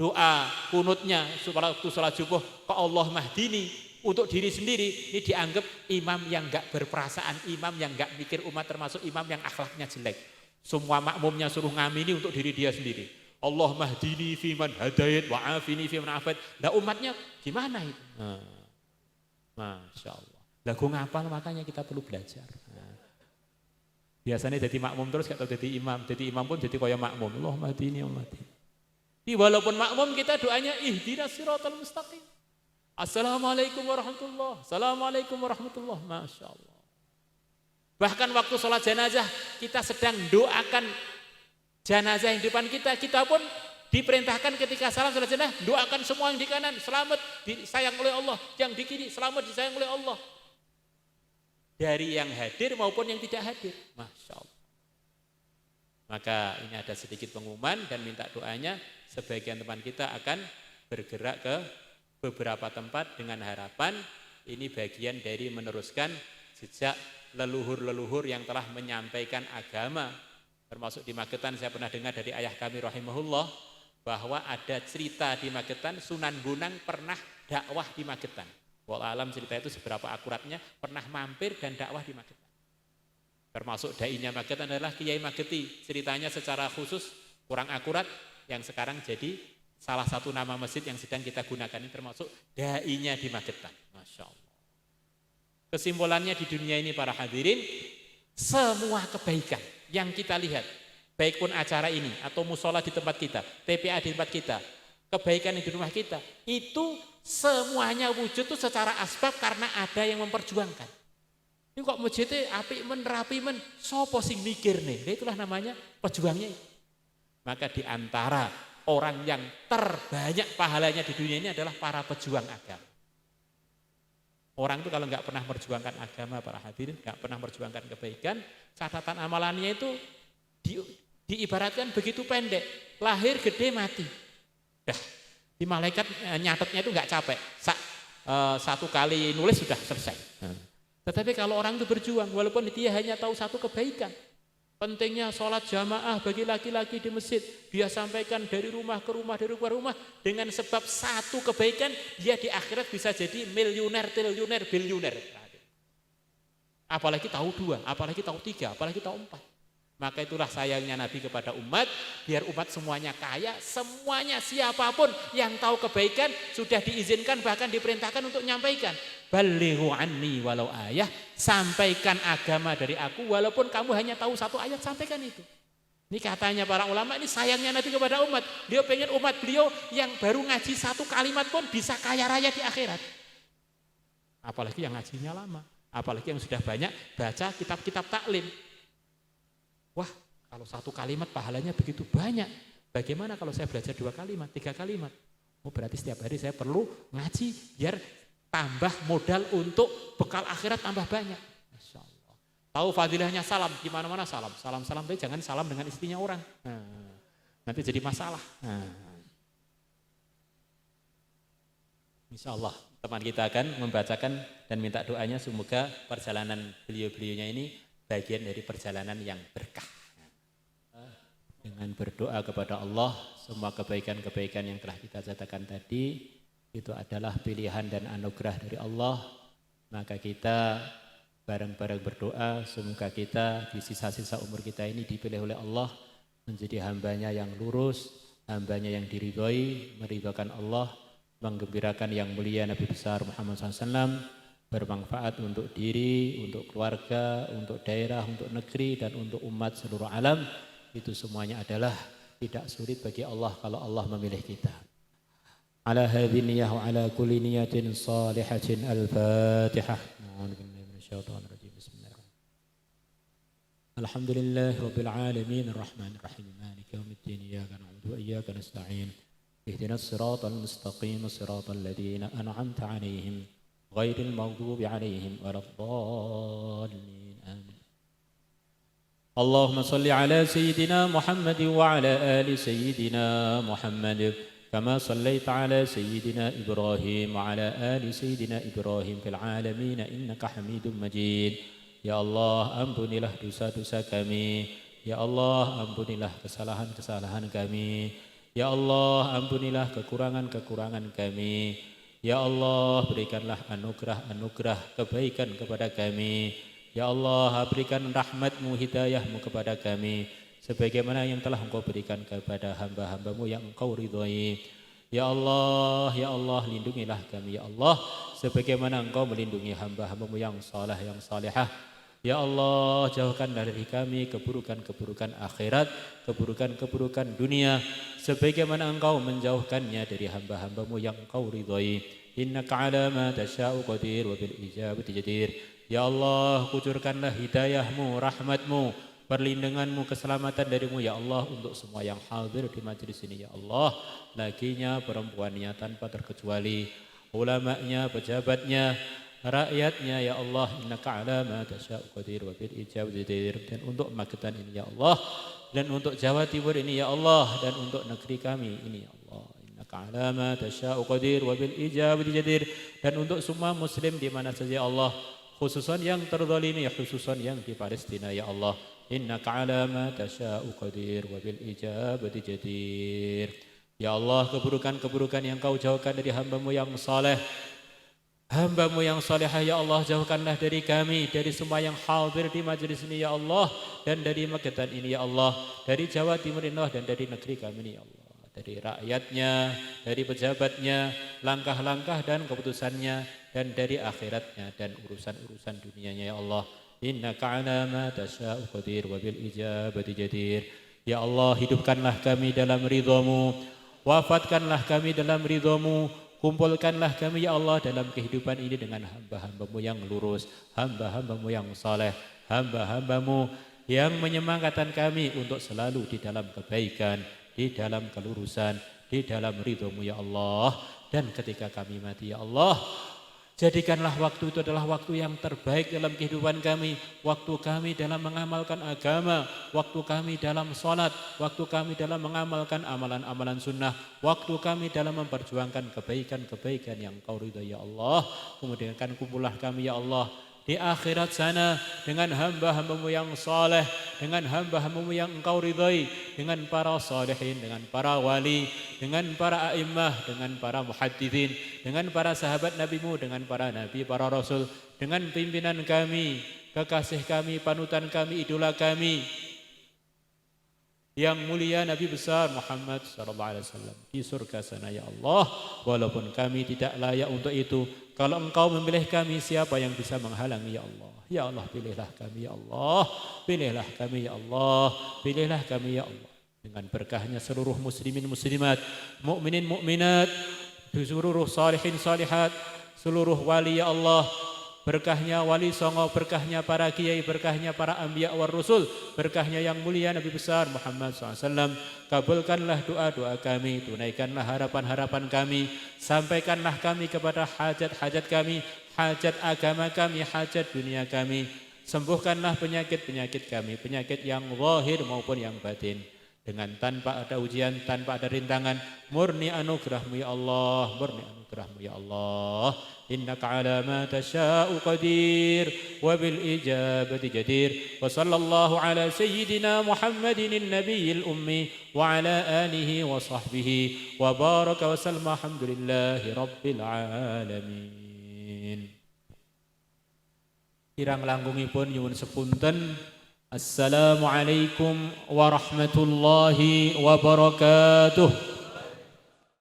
doa kunutnya waktu sholat subuh, kok Allah mahdini, untuk diri sendiri, ini dianggap imam yang enggak berperasaan, imam yang enggak mikir umat, termasuk imam yang akhlaknya jelek. Semua makmumnya suruh ngamini untuk diri dia sendiri. Allah mahdini fiman hadayat wa afini fiman afat. Lah umatnya gimana itu? Masya Allah. Lah gue ngapal, makanya kita perlu belajar. Biasanya jadi makmum terus gak tahu jadi imam. Jadi imam pun jadi kaya makmum. Allah mahdini, Allah mahdini. Walaupun makmum kita doanya ihdinas siratal mustaqim. Assalamualaikum warahmatullah, Assalamualaikum warahmatullah, Masya Allah. Bahkan waktu sholat jenazah kita sedang doakan jenazah yang di depan kita, kita pun diperintahkan ketika salam sholat jenazah doakan semua yang di kanan selamat disayang oleh Allah, yang di kiri selamat disayang oleh Allah. Dari yang hadir maupun yang tidak hadir, Masya Allah. Maka ini ada sedikit pengumuman dan minta doanya, sebagian teman kita akan bergerak ke beberapa tempat dengan harapan ini bagian dari meneruskan jejak leluhur-leluhur yang telah menyampaikan agama. Termasuk di Magetan saya pernah dengar dari ayah kami rahimahullah bahwa ada cerita di Magetan, Sunan Bonang pernah dakwah di Magetan. Wallahu alam cerita itu seberapa akuratnya, pernah mampir dan dakwah di Magetan. Termasuk dai-nya Magetan adalah Kiai Mageti. Ceritanya secara khusus kurang akurat, yang sekarang jadi salah satu nama masjid yang sedang kita gunakan ini termasuk dai-nya di Magetan. Masya Allah. Kesimpulannya di dunia ini para hadirin, semua kebaikan yang kita lihat, baik pun acara ini atau musola di tempat kita, TPA di tempat kita, kebaikan yang di rumah kita, itu semuanya wujud itu secara asbab karena ada yang memperjuangkan. Ini kok masjidnya api men, rapi men, sopo sing mikir nih, nah, itulah namanya pejuangnya. Maka di antara orang yang terbanyak pahalanya di dunia ini adalah para pejuang agama. Orang itu kalau nggak pernah memperjuangkan agama para hadirin, nggak pernah memperjuangkan kebaikan, catatan amalannya itu diibaratkan begitu pendek, lahir gede mati. Dah, di malaikat nyatetnya itu nggak capek, satu kali nulis sudah selesai. Tetapi kalau orang itu berjuang, walaupun dia hanya tahu satu kebaikan, pentingnya sholat jamaah bagi laki-laki di masjid, dia sampaikan dari rumah ke rumah, dari rumah ke rumah, dengan sebab satu kebaikan, dia di akhirat bisa jadi miliuner, triliuner, biliuner. Apalagi tahu dua, apalagi tahu tiga, apalagi tahu empat. Maka itulah sayangnya Nabi kepada umat, biar umat semuanya kaya, semuanya siapapun yang tahu kebaikan sudah diizinkan bahkan diperintahkan untuk menyampaikan. Balighu anni walau ayah, sampaikan agama dari aku walaupun kamu hanya tahu satu ayat, sampaikan itu. Ini katanya para ulama, ini sayangnya Nabi kepada umat. Dia pengen umat beliau yang baru ngaji satu kalimat pun bisa kaya raya di akhirat. Apalagi yang ngajinya lama, apalagi yang sudah banyak baca kitab-kitab taklim. Wah, kalau satu kalimat pahalanya begitu banyak. Bagaimana kalau saya belajar 2 kalimat, 3 kalimat? Oh, berarti setiap hari saya perlu ngaji biar tambah modal untuk bekal akhirat tambah banyak. Masya Allah. Tahu fadilahnya salam, di mana-mana salam. Salam-salam, tapi jangan salam dengan istrinya orang. Nanti jadi masalah. Insya Allah teman kita akan membacakan dan minta doanya semoga perjalanan beliau-beliaunya ini bagian dari perjalanan yang berkah. Dengan berdoa kepada Allah, semua kebaikan-kebaikan yang telah kita katakan tadi itu adalah pilihan dan anugerah dari Allah. Maka kita bareng-bareng berdoa semoga kita di sisa-sisa umur kita ini dipilih oleh Allah menjadi hambanya yang lurus, hambanya yang diridhoi, meridhakan Allah, menggembirakan yang mulia Nabi besar Muhammad SAW, bermanfaat untuk diri, untuk keluarga, untuk daerah, untuk negeri, dan untuk umat seluruh alam. Itu semuanya adalah tidak sulit bagi Allah kalau Allah memilih kita. Ala hadhihi niyyah wa ala kulli niyatin salihatin al-Fatihah. Alhamdulillah rabbil alamin arrahmanir rahim maliki yaumiddin iyyaka na'budu wa iyyaka nasta'in ihdinas siratal mustaqim siratal ladzina an'amta 'alaihim غير المغضوب عليهم ولا الضالين آمين. اللهم صل على سيدنا محمد وعلى آل سيدنا محمد كما صليت على سيدنا إبراهيم وعلى آل سيدنا إبراهيم في العالمين إنك حميد مجيد. Ya Allah, ampunilah dosa-dosa kami. Ya Allah, ampunilah kesalahan-kesalahan kami. Ya Allah, ampunilah kekurangan-kekurangan kami. Ya Allah, berikanlah anugerah-anugerah kebaikan kepada kami. Ya Allah, berikan rahmat-Mu, hidayah-Mu kepada kami, sebagaimana yang telah Engkau berikan kepada hamba-hamba-Mu yang Engkau ridhoi. Ya Allah, lindungilah kami. Ya Allah, sebagaimana Engkau melindungi hamba-hamba-Mu yang saleh, yang salihah. Ya Allah, jauhkanlah dari kami keburukan-keburukan akhirat, keburukan-keburukan dunia, sebagaimana Engkau menjauhkannya dari hamba-hambamu yang Engkau ridhai. Innaka ala ma tasya'u qadir wa bil ijabati jadir. Ya Allah, kucurkanlah hidayahmu, rahmatmu, perlindunganmu, keselamatan darimu ya Allah untuk semua yang hadir di majelis ini ya Allah. Lakinya, perempuannya tanpa terkecuali, ulamanya, pejabatnya, rakyatnya ya Allah. Innaka ala ma tasya'u qadir wa bil ijabati jadir. Dan untuk Magetan ini ya Allah, dan untuk Jawa Timur ini ya Allah, dan untuk negeri kami ini ya Allah. Innaka ala ma tasya'u qadir wa bil ijabati jadir. Dan untuk semua muslim di mana saja ya Allah, khususan yang terzalimi, khususan yang di Palestina ya Allah. Innaka ala ma tasya'u qadir wa bil ijabati jadir. Ya Allah, keburukan-keburukan yang Kau jauhkan dari hamba-Mu yang saleh, hamba-Mu yang salihah ya Allah, jauhkanlah dari kami, dari semua yang hadir di majelis ini ya Allah, dan dari Magetan ini ya Allah, dari Jawa Timur ini dan dari negeri kami ini ya Allah, dari rakyatnya, dari pejabatnya, langkah-langkah dan keputusannya, dan dari akhiratnya dan urusan-urusan dunianya ya Allah. Innaka ala ma tasya'u qadir wa bil ijabati jadir. Ya Allah, hidupkanlah kami dalam ridha-Mu, wafatkanlah kami dalam ridha-Mu, kumpulkanlah kami ya Allah dalam kehidupan ini dengan hamba-hamba-Mu yang lurus, hamba-hamba-Mu yang saleh, hamba-hamba-Mu yang menyemangatan kami untuk selalu di dalam kebaikan, di dalam kelurusan, di dalam ridha-Mu ya Allah. Dan ketika kami mati ya Allah, jadikanlah waktu itu adalah waktu yang terbaik dalam kehidupan kami. Waktu kami dalam mengamalkan agama, waktu kami dalam sholat, waktu kami dalam mengamalkan amalan-amalan sunnah, waktu kami dalam memperjuangkan kebaikan-kebaikan yang Kau ridhai ya Allah. Kemudian kan kumpullah kami ya Allah di akhirat sana dengan hamba-hamba-Mu yang saleh, dengan hamba-hamba-Mu yang Engkau ridhai, dengan para salihin, dengan para wali, dengan para a'immah, dengan para muhaddithin, dengan para sahabat Nabi-Mu, dengan para nabi, para rasul, dengan pimpinan kami, kekasih kami, panutan kami, idola kami yang mulia Nabi besar Muhammad sallallahu alaihi wasallam di surga sana ya Allah. Walaupun kami tidak layak untuk itu, kalau Engkau memilih kami, siapa yang bisa menghalangi ya Allah. Ya Allah, pilihlah kami ya Allah, pilihlah kami ya Allah, pilihlah kami ya Allah. Dengan berkahnya seluruh muslimin muslimat, mukminin mukminat, seluruh salihin salihat, seluruh wali ya Allah, berkahnya wali songo, berkahnya para kiai, berkahnya para anbiya war rusul, berkahnya yang mulia Nabi besar Muhammad SAW. Kabulkanlah doa-doa kami, tunaikanlah harapan-harapan kami, sampaikanlah kami kepada hajat-hajat kami, hajat agama kami, hajat dunia kami. Sembuhkanlah penyakit-penyakit kami, penyakit yang zahir maupun yang batin, dengan tanpa ada ujian, tanpa ada rintangan, murni anugerah-Mu ya Allah, murni anugerah-Mu ya Allah. Innaka ala ma tasya'u qadir wa bil ijabati jadir. Wa sallallahu ala sayyidina Muhammadin nabiyil ummi wa ala alihi wa sahbihi wa baraka wa sallama. Alhamdulillahi rabbil alamin. Kirang langgungipun nyuwun sepunten. Assalamualaikum warahmatullahi wabarakatuh.